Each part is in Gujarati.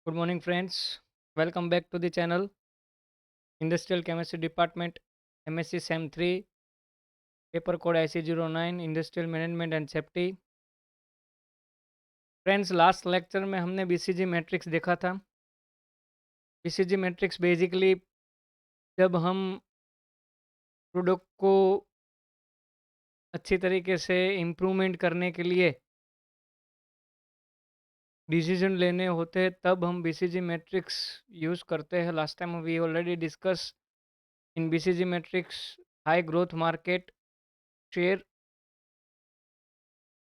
Good morning, friends. Welcome back to the channel. Industrial Chemistry Department, MSc SEM 3, paper code IC09, Industrial Management and Safety. Friends, last lecture में हमने बीसीजी मैट्रिक्स देखा था। बीसीजी मैट्रिक्स बेसिकली जब हम प्रोडक्ट को अच्छी तरीके से इम्प्रूवमेंट करने के लिए डिसीजन लेने होते हैं तब हम बीसीजी मैट्रिक्स यूज़ करते हैं। Last time we already discuss in BCG matrix high growth market share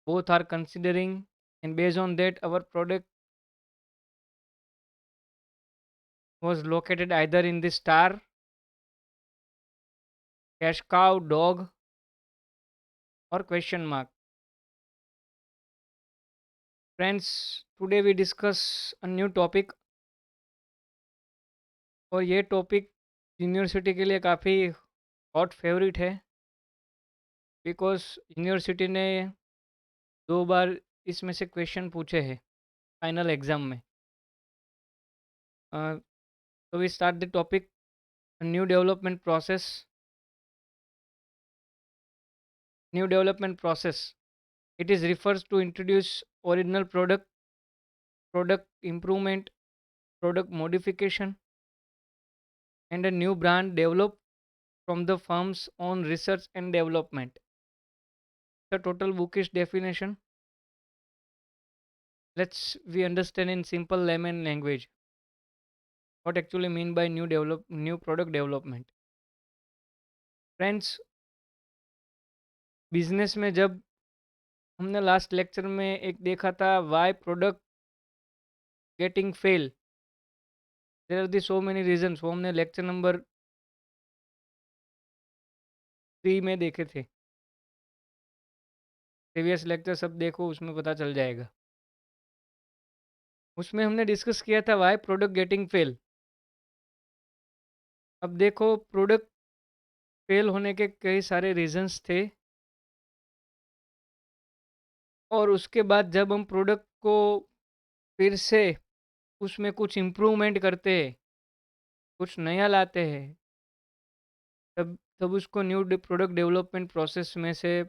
both are considering, and based on that our product was located either in the star, cash cow, dog, or question mark. Friends, today we discuss a new topic, और ये टॉपिक यूनिवर्सिटी के लिए काफ़ी हॉट फेवरेट है बिकॉज यूनिवर्सिटी ने 2 बार इसमें से क्वेश्चन पूछे हैं फाइनल एग्ज़ाम में। तो we start the topic new development process. New development process, it is refers to introduce original product improvement, product modification, and a new brand developed from the firm's own research and development. The total bookish definition, let's we understand in simple layman language what actually mean by new product development. Friends, business में जब हमने लास्ट लेक्चर में एक देखा था why product getting fail, there are the so many reasons, वो हमने लेक्चर नंबर 3 में देखे थे। प्रीवियस लेक्चर सब देखो, उसमें पता चल जाएगा। उसमें हमने डिस्कस किया था वाई प्रोडक्ट गेटिंग फेल। अब देखो, प्रोडक्ट फेल होने के कई सारे रीजंस थे, और उसके बाद जब हम प्रोडक्ट को फिर से उसमें कुछ इम्प्रूवमेंट करते हैं, कुछ नया लाते हैं, तब तब उसको न्यू प्रोडक्ट डेवलपमेंट प्रोसेस में से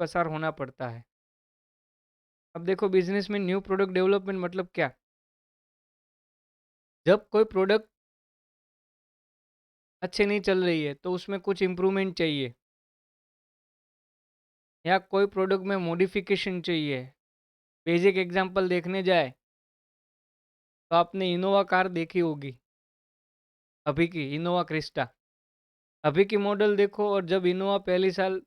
पसार होना पड़ता है। अब देखो, बिजनेस में न्यू प्रोडक्ट डेवलपमेंट मतलब क्या? जब कोई प्रोडक्ट अच्छे नहीं चल रही है तो उसमें कुछ इम्प्रूवमेंट चाहिए, या कोई प्रोडक्ट में मॉडिफिकेशन चाहिए। बेसिक एग्जांपल देखने जाए तो आपने इनोवा कार देखी होगी, अभी की इनोवा क्रिस्टा। अभी की मॉडल देखो और जब इनोवा पहली साल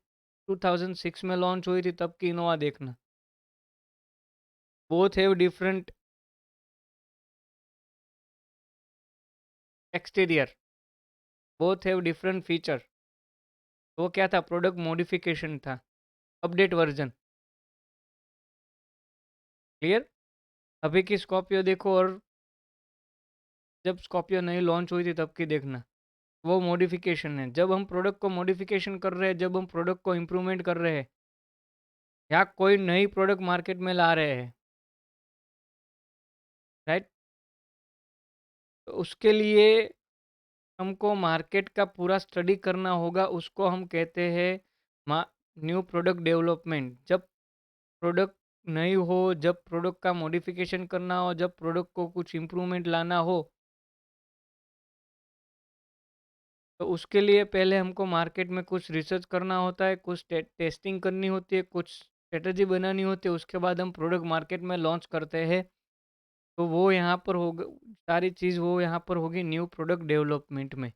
2006 में लॉन्च हुई थी तब की इनोवा देखना, both have different exterior, both have different feature. वो क्या था? प्रोडक्ट मॉडिफिकेशन था, अपडेट वर्जन। क्लियर? अभी की स्कॉर्पियो देखो और जब स्कॉर्पियो नई लॉन्च हुई थी तब की देखना, वो मॉडिफिकेशन है। जब हम प्रोडक्ट को मॉडिफिकेशन कर रहे हैं, जब हम प्रोडक्ट को इम्प्रूवमेंट कर रहे हैं, या कोई नई प्रोडक्ट मार्केट में ला रहे हैं, राइट, तो उसके लिए हमको मार्केट का पूरा स्टडी करना होगा। उसको हम कहते हैं न्यू प्रोडक्ट डेवलपमेंट। जब प्रोडक्ट नई हो, जब प्रोडक्ट का मॉडिफिकेशन करना हो, जब प्रोडक्ट को कुछ इम्प्रूवमेंट लाना हो, तो उसके लिए पहले हमको मार्केट में कुछ रिसर्च करना होता है, कुछ टेस्टिंग करनी होती है, कुछ स्ट्रेटजी बनानी होती है। उसके बाद हम प्रोडक्ट मार्केट में लॉन्च करते हैं। तो वो यहाँ पर होगा, सारी चीज़ वो यहाँ पर होगी न्यू प्रोडक्ट डेवलपमेंट में।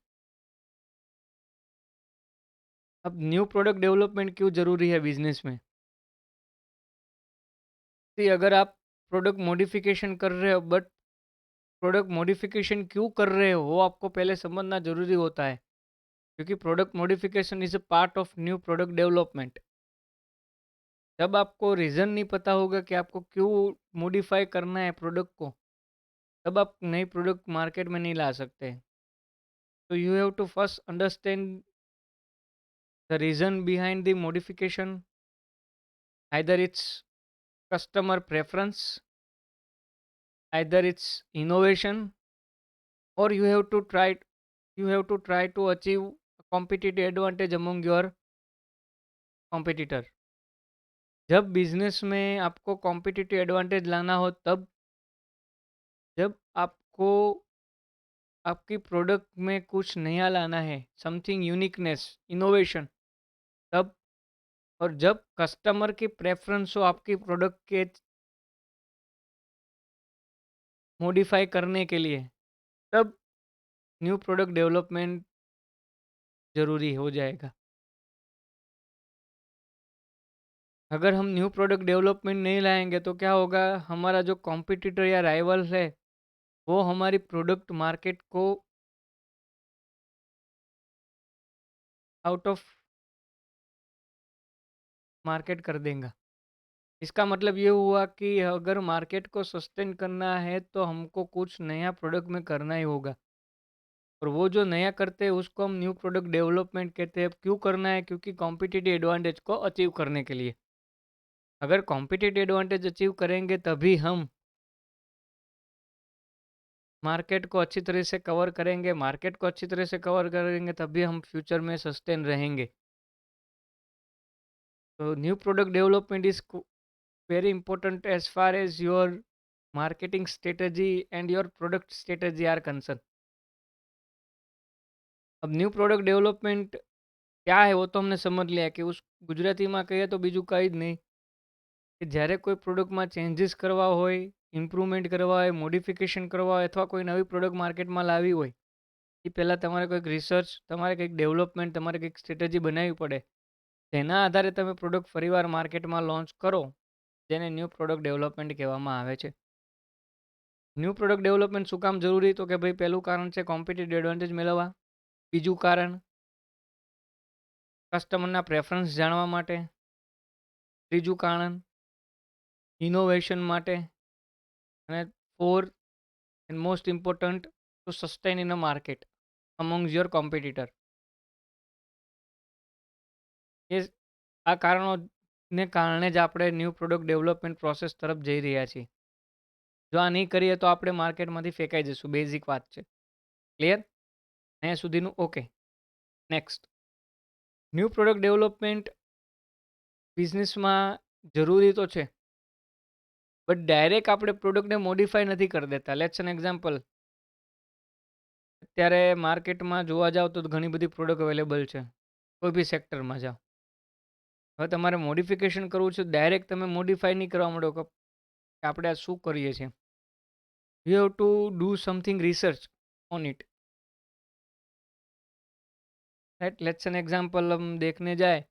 अब न्यू प्रोडक्ट डेवलपमेंट क्यों ज़रूरी है बिजनेस में? कि अगर आप प्रोडक्ट मॉडिफिकेशन कर रहे हो, बट प्रोडक्ट मॉडिफिकेशन क्यों कर रहे हो वो आपको पहले समझना ज़रूरी होता है, क्योंकि product modification is a part of new product development. जब आपको रीज़न नहीं पता होगा कि आपको क्यों मॉडिफाई करना है प्रोडक्ट को, तब आप नई प्रोडक्ट मार्केट में नहीं ला सकते। तो you have to first understand the reason behind the modification, either it's customer preference, either it's innovation, or you have to try to achieve a competitive advantage among your competitor. जब बिजनेस में आपको कॉम्पिटिटिव एडवांटेज लाना हो, तब जब आपको आपकी प्रोडक्ट में कुछ नया लाना है, समथिंग यूनिकनेस, इनोवेशन, तब और जब कस्टमर की प्रेफरेंस हो आपकी प्रोडक्ट के मॉडिफाई करने के लिए, तब न्यू प्रोडक्ट डेवलपमेंट ज़रूरी हो जाएगा। अगर हम न्यू प्रोडक्ट डेवलपमेंट नहीं लाएंगे तो क्या होगा, हमारा जो कॉम्पिटिटर या राइवल है, वो हमारी प्रोडक्ट मार्केट को आउट ऑफ मार्केट कर देगा। इसका मतलब ये हुआ कि अगर मार्केट को सस्टेन करना है तो हमको कुछ नया प्रोडक्ट में करना ही होगा, और वो जो नया करते हैं उसको हम न्यू प्रोडक्ट डेवलपमेंट कहते हैं। अब क्यों करना है? क्योंकि कॉम्पिटिटिव एडवांटेज को अचीव करने के लिए। अगर कॉम्पिटिटिव एडवांटेज अचीव करेंगे तभी हम मार्केट को अच्छी तरह से कवर करेंगे, मार्केट को अच्छी तरह से कवर करेंगे तभी हम फ्यूचर में सस्टेन रहेंगे। तो new product development is very important as far as your marketing strategy and your product strategy are concerned. अब न्यू प्रोडक्ट डेवलपमेंट क्या है वो तो हमने समझ लिया कि उस ગુજરાતીમાં કહીએ તો બીજું કંઈ જ નહીં, કે જ્યારે કોઈ પ્રોડક્ટમાં ચેન્જીસ કરવા હોય, ઇમ્પ્રુવમેન્ટ કરવા હોય, મોડિફિકેશન કરવા હોય અથવા કોઈ નવી પ્રોડક્ટ માર્કેટમાં લાવવી હોય, એ પહેલાં તમારે કોઈક રિસર્ચ, તમારે કંઈક ડેવલપમેન્ટ, તમારે કંઈક સ્ટ્રેટેજી બનાવવી પડે, જેના આધારે તમે પ્રોડક્ટ ફરીવાર માર્કેટમાં લોન્ચ કરો, જેને ન્યૂ પ્રોડક્ટ ડેવલપમેન્ટ કહેવામાં આવે છે। ન્યૂ પ્રોડક્ટ ડેવલપમેન્ટ શું કામ જરૂરી? તો કે ભાઈ પહેલું કારણ છે કોમ્પિટિટિવ એડવાન્ટેજ મેળવવા, બીજું કારણ કસ્ટમરના પ્રેફરન્સ જાણવા માટે, ત્રીજું કારણ ઇનોવેશન માટે, અને for and most important to sustain in a market amongst your competitor. એ આ કારણોને કારણે જ આપણે ન્યૂ પ્રોડક્ટ ડેવલપમેન્ટ પ્રોસેસ તરફ જઈ રહ્યા છીએ। જો આ નહીં કરીએ તો આપણે માર્કેટમાંથી ફેંકાઈ જઈશું, બેઝિક વાત છે। ક્લિયર? અહીંયા સુધીનું okay. Next, new product development બિઝનેસમાં જરૂરી તો છે, બટ ડાયરેક્ટ આપણે પ્રોડક્ટને મોડિફાઈ નથી કરી દેતા। લેટ્સ એન એક્ઝામ્પલ, અત્યારે માર્કેટમાં જોવા જાઓ તો ઘણી બધી પ્રોડક્ટ અવેલેબલ છે, કોઈ બી સેક્ટરમાં જાઓ। હવે તમારે મોડિફિકેશન કરવું છે, ડાયરેક્ટ તમે મોડિફાઈ નહીં કરવા માંડો કે આપણે આ શું કરીએ છીએ। You have to do something research on it, right? Let's an example हम देखने जाए,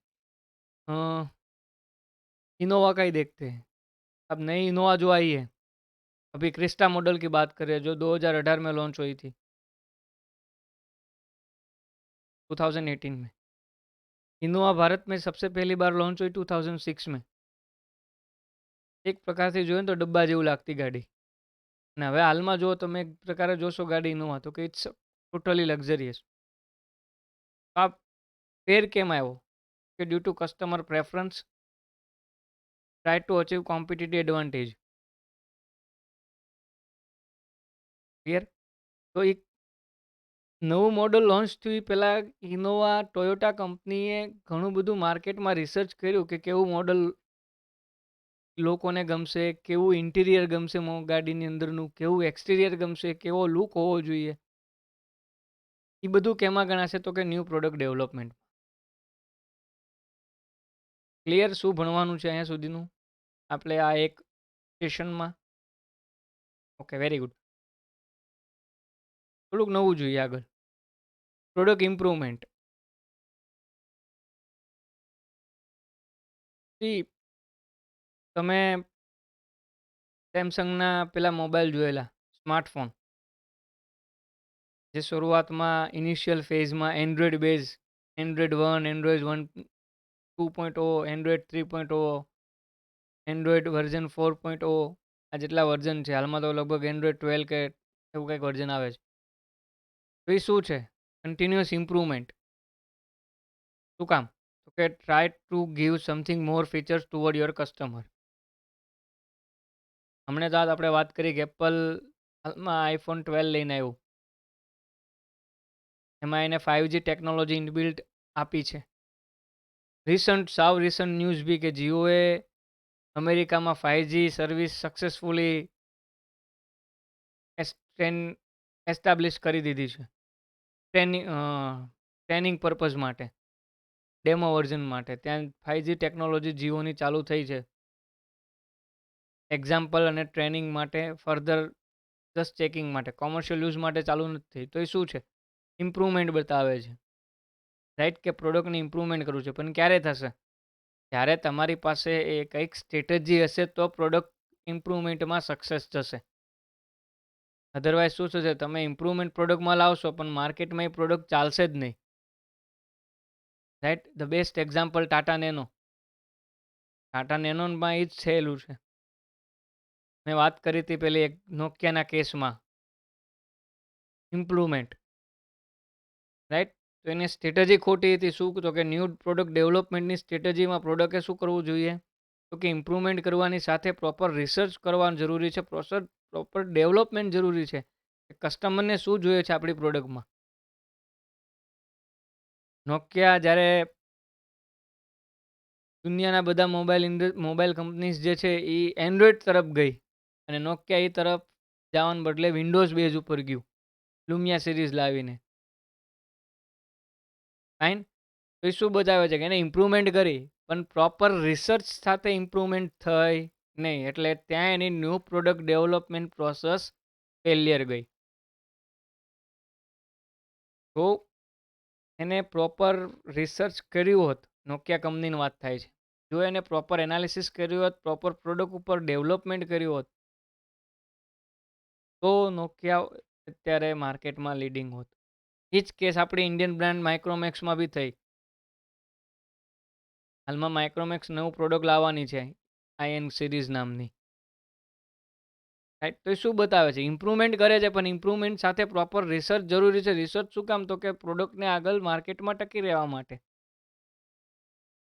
इनोवा का ही देखते हैं। अब नई इनोवा जो आई है, अभी क्रिस्टा मॉडल की बात करें जो 2018 में लॉन्च हुई थी, 2018 में। इनोवा भारत में सबसे पहली बार लॉन्च हुई 2006 में। એક પ્રકારથી જોઈએ ને તો ડબ્બા જેવું લાગતી ગાડી, અને હવે હાલમાં જો તમે એક પ્રકારે જોશો ગાડી ઇનોવા તો કે ઇટ્સ ટોટલી લક્ઝરિયસ। આ ફેર કેમ આવ્યો? કે due to customer preference, try to achieve competitive advantage. Clear? તો એક નવું મોડલ લોન્ચ થયું એ પહેલાં ઇનોવા ટોયોટા કંપનીએ ઘણું બધું માર્કેટમાં રિસર્ચ કર્યું કે કેવું મોડલ લોકોને ગમશે, કેવું ઇન્ટિરિયર ગમશે, ગાડીની અંદરનું કેવું એક્સટિરિયર ગમશે, કેવો લુક હોવો જોઈએ, એ બધું કેમાં ગણાશે? તો કે ન્યૂ પ્રોડક્ટ ડેવલપમેન્ટ। ક્લિયર શું ભણવાનું છે અહીંયા સુધીનું આપણે આ એક સેશનમાં? Okay, very good. થોડુંક નવું જોઈએ આગળ, પ્રોડક્ટ ઇમ્પ્રુવમેન્ટ। તમે સેમસંગના પેલા મોબાઈલ જોયેલા, સ્માર્ટફોન, જે શરૂઆતમાં ઇનિશિયલ ફેઝમાં Android base, Android 1, Android 1, 2.0, Android 3.0, Android version 4.0, આ જેટલા વર્ઝન છે હાલમાં તો લગભગ એન્ડ્રોઈડ 12 કે એવું કંઈક વર્ઝન આવે છે। તો એ શું છે? Continuous improvement. શું કામ? તો કે try to give something more features toward your customer. હમણાં તો આપણે વાત કરી કે એપલ હાલમાં આઈફોન 12 લઈને આવ્યું. એમાં એને 5G ટેકનોલોજી ઇનબિલ્ટ આપી છે. સાવ રિસન્ટ ન્યૂઝ બી કે જીઓએ અમેરિકામાં 5G સર્વિસ સક્સેસફુલી એસ્ટાબ્લિશ કરી દીધી છે. ટ્રેનિંગ પર્પઝ માટે, ડેમો વર્ઝન માટે. ત્યાં 5G ટેકનોલોજી જીઓની ચાલુ થઈ છે. એક્ઝામ્પલ અને ટ્રેનિંગ માટે, ફર્ધર જસ્ટ ચેકિંગ માટે, કોમર્શિયલ યુઝ માટે ચાલુ નથી થઈ. તો એ શું છે? ઇમ્પ્રુવમેન્ટ બતાવે છે, રાઈટ, કે પ્રોડક્ટની ઇમ્પ્રુવમેન્ટ કરવું છે. પણ ક્યારે થશે? જ્યારે તમારી પાસે એ કંઈક સ્ટ્રેટેજી હશે તો પ્રોડક્ટ ઇમ્પ્રુવમેન્ટમાં સક્સેસ જશે. અધરવાઇઝ શું થશે? તમે ઇમ્પ્રુવમેન્ટ પ્રોડક્ટમાં લાવશો પણ માર્કેટમાં એ પ્રોડક્ટ ચાલશે જ નહીં, right. The best example Tata Nano. Tata નેનોમાં એ જ થયેલું છે. મેં વાત કરી હતી પેલી એક નોકિયાના કેસમાં, ઇમ્પ્રુવમેન્ટ, રાઈટ. તો એની સ્ટ્રેટેજી ખોટી હતી. શું તો કે ન્યૂ પ્રોડક્ટ ડેવલપમેન્ટની સ્ટ્રેટેજીમાં પ્રોડક્ટે શું કરવું જોઈએ? તો કે ઇમ્પ્રુવમેન્ટ કરવાની સાથે પ્રોપર રિસર્ચ કરવાનું જરૂરી છે, પ્રોપર ડેવલપમેન્ટ જરૂરી છે. કસ્ટમરને શું જોઈએ છે આપણી પ્રોડક્ટમાં. નોકિયા જ્યારે દુનિયાના બધા મોબાઈલ કંપનીઝ જે છે એ એન્ડ્રોઈડ તરફ ગઈ અને નોકિયા એ તરફ જવાને બદલે વિન્ડોઝ બેઝ ઉપર ગયું લુમિયા સિરીઝ લાવીને. ફાઇન. તો એ શું બતાવે છે કે એને ઇમ્પ્રુવમેન્ટ કરી પણ પ્રોપર રિસર્ચ સાથે ઇમ્પ્રુવમેન્ટ થઈ નહીં, એટલે ત્યાં એની new product development process failure ગઈ. તો એને પ્રોપર રિસર્ચ કર્યું હોત, નોકિયા કંપનીની વાત થાય છે, જો એને પ્રોપર એનાલિસિસ કર્યું હોત, પ્રોપર પ્રોડક્ટ ઉપર ડેવલપમેન્ટ કર્યું હોત, તો નોકિયા અત્યારે માર્કેટમાં લીડિંગ હોત. એ જ કેસ આપણી ઇન્ડિયન બ્રાન્ડ માઇક્રોમેક્સમાં બી થઈ. હાલમાં માઇક્રોમેક્સ નવું પ્રોડક્ટ લાવવાની છે, આઈએન સિરીઝ નામની, રાઈટ. તો એ શું બતાવે છે? ઇમ્પ્રુવમેન્ટ કરે છે પણ ઇમ્પ્રુવમેન્ટ સાથે પ્રોપર રિસર્ચ જરૂરી છે. રિસર્ચ શું કામ? તો કે પ્રોડક્ટને આગળ માર્કેટમાં ટકી રહેવા માટે.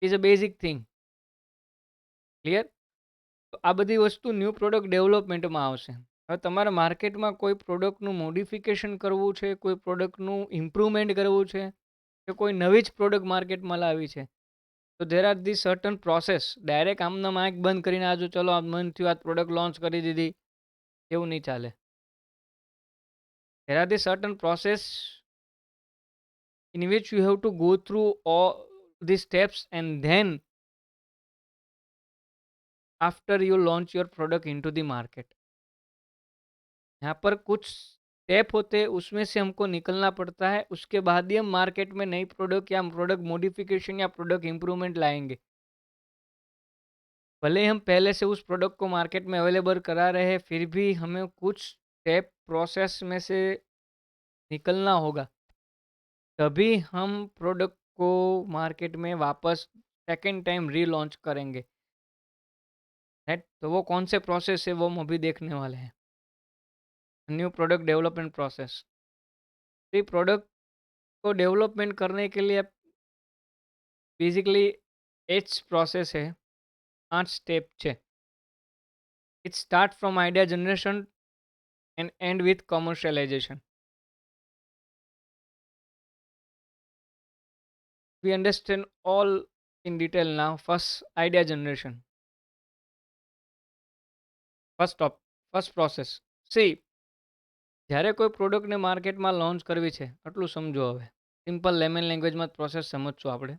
Is a basic thing. Clear? તો આ બધી વસ્તુ ન્યૂ પ્રોડક્ટ ડેવલપમેન્ટમાં આવશે. હવે તમારે માર્કેટમાં કોઈ પ્રોડક્ટનું મોડિફિકેશન કરવું છે, કોઈ પ્રોડક્ટનું ઇમ્પ્રુવમેન્ટ કરવું છે, કે કોઈ નવી જ પ્રોડક્ટ માર્કેટમાં લાવી છે, તો there are the certain process. Direct આમના માઇક બંધ કરીને આજુ ચલો આ મન થયું આ પ્રોડક્ટ લોન્ચ કરી દીધી, એવું નહીં ચાલે. There are the certain process in which you have to go through all the steps and then after you launch your product into the market. यहाँ पर कुछ स्टेप होते हैं, उसमें से हमको निकलना पड़ता है, उसके बाद ही हम मार्केट में नई प्रोडक्ट या प्रोडक्ट मॉडिफिकेशन या प्रोडक्ट इम्प्रूवमेंट लाएंगे. भले हम पहले से उस प्रोडक्ट को मार्केट में अवेलेबल करा रहे हैं, फिर भी हमें कुछ स्टेप प्रोसेस में से निकलना होगा, तभी हम प्रोडक्ट को मार्केट में वापस सेकेंड टाइम रीलॉन्च करेंगे, राइट. तो वो कौन से प्रोसेस है वो हम अभी देखने वाले हैं. New product development process. तो प्रोडक्ट को डेवलपमेंट करने के लिए बेसिकली 8 प्रोसेस है, 8 स्टेप છે. It start from idea generation and end with commercialization. We understand all in detail now. First, idea generation. First process. See, જ્યારે કોઈ પ્રોડક્ટને માર્કેટમાં લોન્ચ કરવી છે, આટલું સમજો. હવે સિમ્પલ લેમન લેંગ્વેજમાં પ્રોસેસ સમજશું આપણે.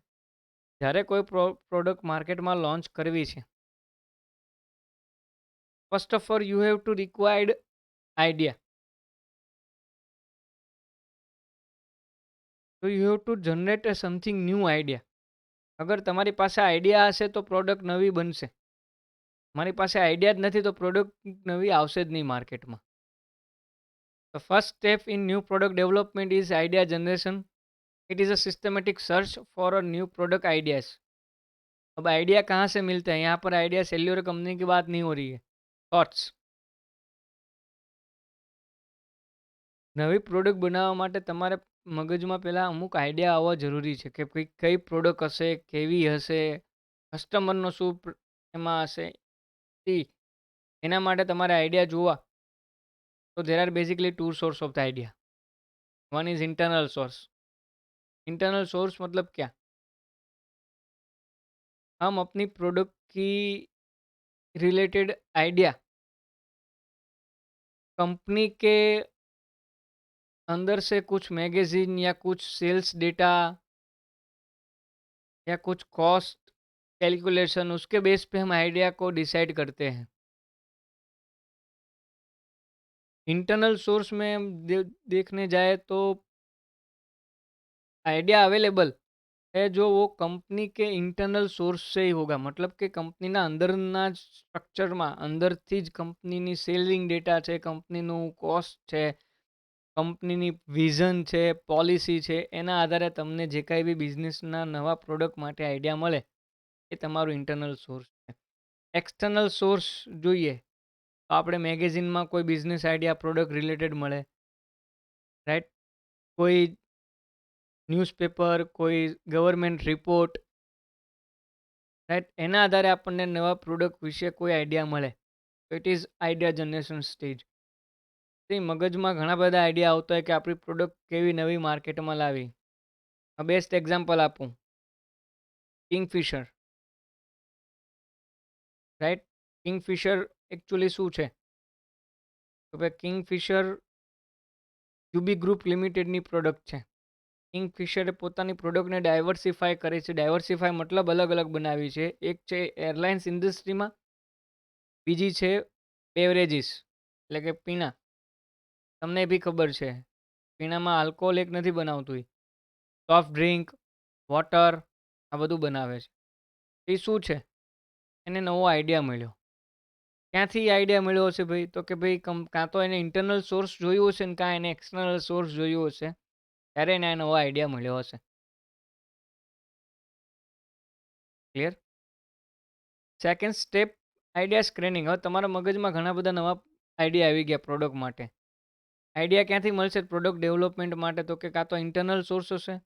જ્યારે કોઈ પ્રોડક્ટ માર્કેટમાં લોન્ચ કરવી છે, first of all you have to required idea. તો you have to generate a something new idea. અગર તમારી પાસે આઈડિયા હશે તો પ્રોડક્ટ નવી બનશે. મારી પાસે આઈડિયા જ નથી તો પ્રોડક્ટ નવી આવશે જ નહીં માર્કેટમાં. The first step in new product development is idea generation. It is a systematic search for a new product ideas. अब आइडिया कहाँ से मिलते हैं? यहाँ पर आइडिया सेल्युलर कंपनी की बात नहीं हो रही है. थॉट्स. નવી પ્રોડક્ટ બનાવવા માટે તમારે મગજમાં પહેલાં અમુક આઈડિયા આવવા જરૂરી છે કે કઈ પ્રોડક્ટ હશે, કેવી હશે, કસ્ટમરનો શું એમાં હશે. એના માટે તમારે આઈડિયા જોવા, તો there are basically two source of the idea. One is internal source. Internal source मतलब क्या? हम अपनी प्रोडक्ट की रिलेटेड आइडिया कंपनी के अंदर से कुछ मैगजीन या कुछ सेल्स डेटा या कुछ कॉस्ट कैलकुलेशन, उसके बेस पे हम आइडिया को डिसाइड करते हैं। इंटरनल सोर्स में हम देखने जाए तो आइडिया अवेलेबल है जो वो કંપની કે ઇન્ટરનલ સોર્સ से ही होगा, મતલબ કે કંપનીના અંદરના જ સ્ટ્રક્ચરમાં અંદરથી જ કંપનીની સેલિંગ ડેટા છે, કંપનીનું કોસ્ટ છે, કંપનીની વિઝન છે, પોલિસી છે, એના આધારે તમને જે કાંઈ બી બિઝનેસના નવા પ્રોડક્ટ માટે આઈડિયા મળે એ તમારું ઇન્ટરનલ સોર્સ છે. એક્સટર્નલ સોર્સ જોઈએ તો આપણે મેગેઝિનમાં કોઈ બિઝનેસ આઈડિયા પ્રોડક્ટ રિલેટેડ મળે, રાઈટ? કોઈ ન્યૂઝપેપર, કોઈ ગવર્મેન્ટ રિપોર્ટ, રાઈટ? એના આધારે આપણને નવા પ્રોડક્ટ વિશે કોઈ આઈડિયા મળે, તો it is idea generation stage. તે મગજમાં ઘણા બધા આઈડિયા આવતા હોય કે આપણી પ્રોડક્ટ કેવી નવી માર્કેટમાં લાવી. બેસ્ટ એક્ઝામ્પલ આપું, કિંગફિશર, રાઈટ? કિંગફિશર એકચ્યુઅલી શું છે? તો ભાઈ કિંગફિશર યુબી ગ્રુપ લિમિટેડની પ્રોડક્ટ છે. કિંગફિશરે પોતાની પ્રોડક્ટને ડાયવર્સિફાય કરી છે. ડાયવર્સિફાય મતલબ અલગ અલગ બનાવી છે. એક છે એરલાઇન્સ ઇન્ડસ્ટ્રીમાં, બીજી છે બેવરેજીસ એટલે કે પીણા. તમને બી ખબર છે પીણામાં આલ્કોહોલ એક નથી બનાવતું, સોફ્ટ ડ્રિંક, વોટર, આ બધું બનાવે છે. એ શું છે? એને નવો આઈડિયા મળ્યો. ક્યાંથી આઈડિયા મળ્યો હશે ભાઈ? તો કે ભાઈ કાં તો એને ઇન્ટરનલ સોર્સ જોયું હશે ને કાં એને એક્સટર્નલ સોર્સ જોયું હશે, ત્યારે એને નવો આઈડિયા મળ્યો હશે. Clear? Second step, idea screening. હવે તમારા મગજમાં ઘણા બધા નવા આઈડિયા આવી ગયા પ્રોડક્ટ માટે. આઈડિયા ક્યાંથી મળશે પ્રોડક્ટ ડેવલપમેન્ટ માટે? તો કે કાં તો ઇન્ટરનલ સોર્સ હશે,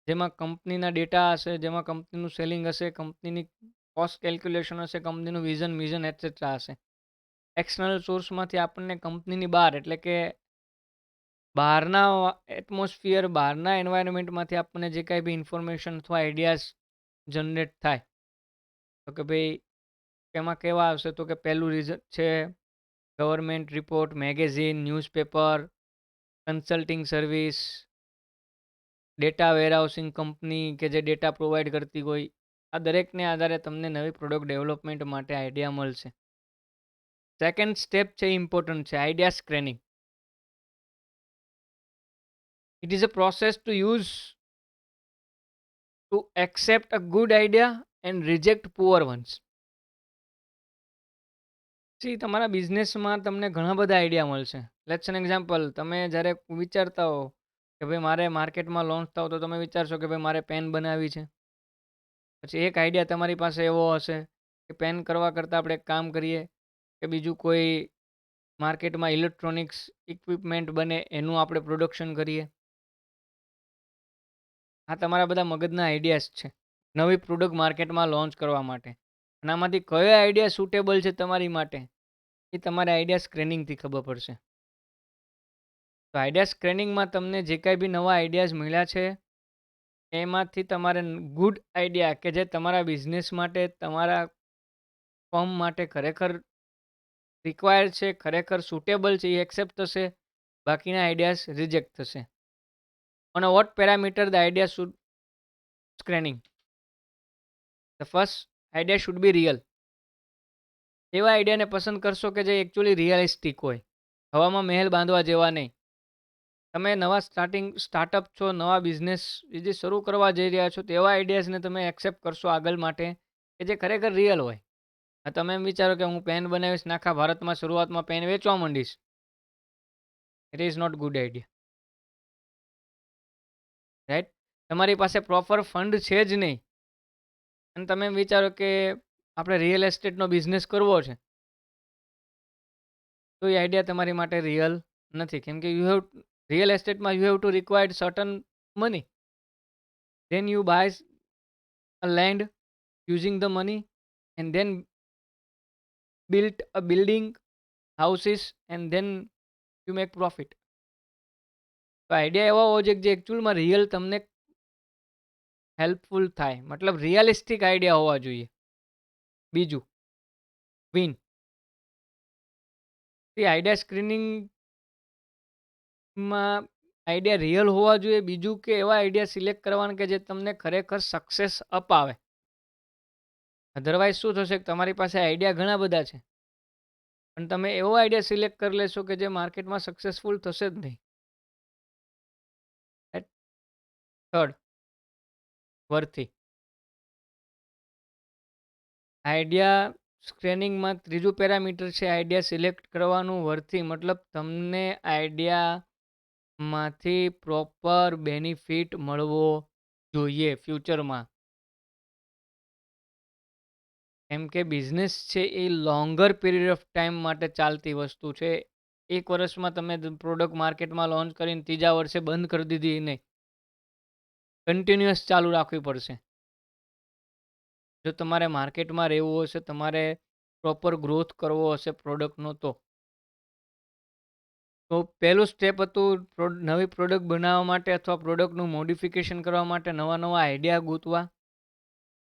જેમાં કંપનીના ડેટા હશે, જેમાં કંપનીનું સેલિંગ હશે, કંપનીની કોસ્ટ કેલ્ક્યુલેશન હશે, કંપનીનું વિઝન મિઝન એટસેટ્રા હશે. એક્સટર્નલ સોર્સમાંથી આપણને કંપનીની બહાર એટલે કે બહારના એટમોસ્ફિયર, બહારના એન્વાયરમેન્ટમાંથી આપણને જે કાંઈ બી ઇન્ફોર્મેશન અથવા આઈડિયાઝ જનરેટ થાય, તો કે ભાઈ એમાં કેવા આવશે? તો કે પહેલું રીઝન છે government report, magazine, newspaper, consulting service, data warehousing company કે જે ડેટા પ્રોવાઈડ કરતી હોય. આ દરેકને આધારે તમને નવી પ્રોડક્ટ ડેવલપમેન્ટ માટે આઈડિયા મળશે. સેકન્ડ સ્ટેપ છે ઇમ્પોર્ટન્ટ છે, idea screening. It is a process to use to accept a good idea and reject poor once. તમારા બિઝનેસમાં તમને ઘણા બધા આઈડિયા મળશે. લેટ્સ એન એક્ઝામ્પલ, તમે જ્યારે વિચારતા હો કે ભાઈ મારે માર્કેટમાં લોન્ચ થાવ, તો તમે વિચારશો કે ભાઈ મારે પેન બનાવવી છે. પછી એક આઈડિયા તમારી પાસે એવો હશે કે પેન કરવા કરતાં આપણે એક કામ કરીએ કે બીજું કોઈ માર્કેટમાં ઇલેક્ટ્રોનિક્સ ઇક્વિપમેન્ટ બને એનું આપણે પ્રોડક્શન કરીએ. આ તમારા બધા મગજના આઈડિયાઝ છે નવી પ્રોડક્ટ માર્કેટમાં લોન્ચ કરવા માટે. અને આમાંથી કયો આઈડિયા સુટેબલ છે તમારી માટે, એ તમારે આઈડિયા સ્ક્રીનિંગથી ખબર પડશે. તો આઈડિયા સ્ક્રીનિંગમાં તમને જે કાંઈ બી નવા આઈડિયાઝ મળ્યા છે એમાંથી તમારે ગુડ આઈડિયા કે જે તમારા બિઝનેસ માટે, તમારા ફર્મ માટે ખરેખર રિક્વાયર્ડ છે, ખરેખર સુટેબલ છે, એ એક્સેપ્ટ થશે. બાકીના આઈડિયાઝ રિજેક્ટ થશે. On what parameter the idea should screening? The first, idea should be real. એવા આઈડિયાને પસંદ કરશો કે જે એકચ્યુઅલી રિયલિસ્ટિક હોય, હવામાં મહેલ બાંધવા જેવા નહીં. તમે નવા સ્ટાર્ટઅપ છો, નવા બિઝનેસ જે શરૂ કરવા જઈ રહ્યા છો, તેવા આઈડિયાઝને તમે એક્સેપ્ટ કરશો આગળ માટે કે જે ખરેખર રિયલ હોય. તમે એમ વિચારો કે હું પેન બનાવીશ ને આખા ભારતમાં શરૂઆતમાં પેન વેચવા માંડીશ. It is not good idea, right? તમારી પાસે પ્રોપર ફંડ છે જ નહીં અને તમે એમ વિચારો કે આપણે રિયલ એસ્ટેટનો બિઝનેસ કરવો છે, તો એ આઈડિયા તમારી માટે રિયલ નથી. કેમ કે રિયલ એસ્ટેટમાં you have to required certain money. Then you buy a land using the money and then built a building, houses, and then you make profit. તો આઈડિયા એવા હોવો જોઈએ કે જે એકચ્યુઅલમાં રિયલ તમને હેલ્પફુલ થાય, મતલબ રિયલિસ્ટિક આઈડિયા હોવા જોઈએ. બીજું વિન, એ આઈડિયા સ્ક્રીનિંગમાં આઈડિયા રિયલ હોવા જોઈએ. બીજું કે એવા આઈડિયા સિલેક્ટ કરવાના કે જે તમને ખરેખર સક્સેસ અપાવે. અધરવાઇઝ શું થશે કે તમારી પાસે આઈડિયા ઘણા બધા છે પણ તમે એવો આઈડિયા સિલેક્ટ કરી લેશો કે જે માર્કેટમાં સક્સેસફુલ થશે જ નહીં. થર્ડ, વર્થી. આઈડિયા સ્ક્રીનિંગમાં ત્રીજું પેરામીટર છે આઈડિયા સિલેક્ટ કરવાનું વર્થી, મતલબ તમને આઈડિયામાંથી પ્રોપર બેનિફિટ મળવો જોઈએ ફ્યુચરમાં. કેમ કે બિઝનેસ છે એ લોંગર પીરિયડ ઓફ ટાઈમ માટે ચાલતી વસ્તુ છે. એક વર્ષમાં તમે પ્રોડક્ટ માર્કેટમાં લોન્ચ કરીને ત્રીજા વર્ષે બંધ કરી દીધી નહીં, કન્ટિન્યુઅસ ચાલુ રાખવી પડશે. જો તમારે માર્કેટમાં રહેવું હશે, તમારે પ્રોપર ગ્રોથ કરવો હશે પ્રોડક્ટનો, તો પહેલું સ્ટેપ હતું નવી પ્રોડક્ટ બનાવવા માટે અથવા પ્રોડક્ટનું મોડિફિકેશન કરવા માટે નવા નવા આઈડિયા ગોતવા.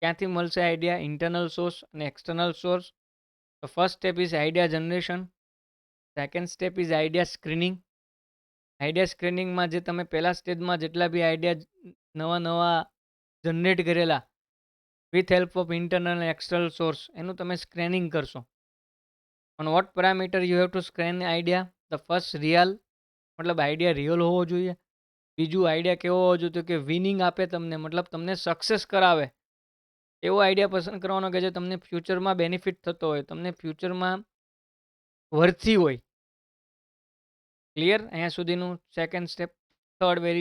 ક્યાંથી મળશે આઈડિયા? ઇન્ટરનલ સોર્સ અને એક્સટર્નલ સોર્સ. તો first step is idea generation. Second step is idea screening. Idea સ્ક્રીનિંગમાં જે તમે પહેલા સ્ટેજમાં જેટલા બી આઈડિયા નવા નવા જનરેટ કરેલા વિથ હેલ્પ ઓફ ઇન્ટરનલ અને એક્સટર્નલ સોર્સ, એનું તમે સ્ક્રીનિંગ કરશો. On what parameter you have to screen idea? The first real, મતલબ આઈડિયા રિયલ હોવો જોઈએ. બીજું આઈડિયા કેવો હોવો જોઈએ? તો કે વિનિંગ આપે તમને, મતલબ તમને સક્સેસ કરાવે એવો આઈડિયા પસંદ કરવાનો કે જે તમને ફ્યુચરમાં બેનિફિટ થતો હોય, તમને ફ્યુચરમાં વર્થી હોય. ક્લિયર અહીંયા સુધીનું second step. Third where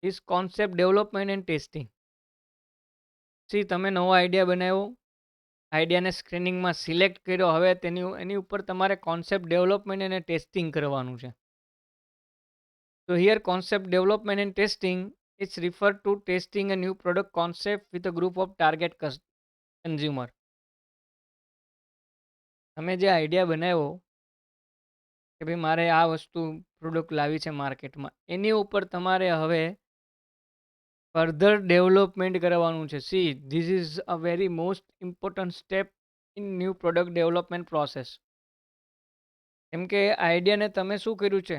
is concept development and testing. C તમે નવો આઈડિયા બનાવ્યો, આઈડિયાને સ્ક્રીનિંગમાં સિલેક્ટ કર્યો, હવે એની ઉપર તમારે કોન્સેપ્ટ ડેવલપમેન્ટ અને ટેસ્ટિંગ કરવાનું છે. તો here concept development and testing it's refer to testing a new product concept with a group of target consumer. તમે જે આઈડિયા બનાવ્યો કે ભાઈ મારે આ વસ્તુ પ્રોડક્ટ લાવી છે માર્કેટમાં, એની ઉપર તમારે હવે ફર્ધર ડેવલપમેન્ટ કરવાનું છે. See this is a very most important step in new product development process. કેમ કે આઈડિયાને તમે શું કર્યું છે,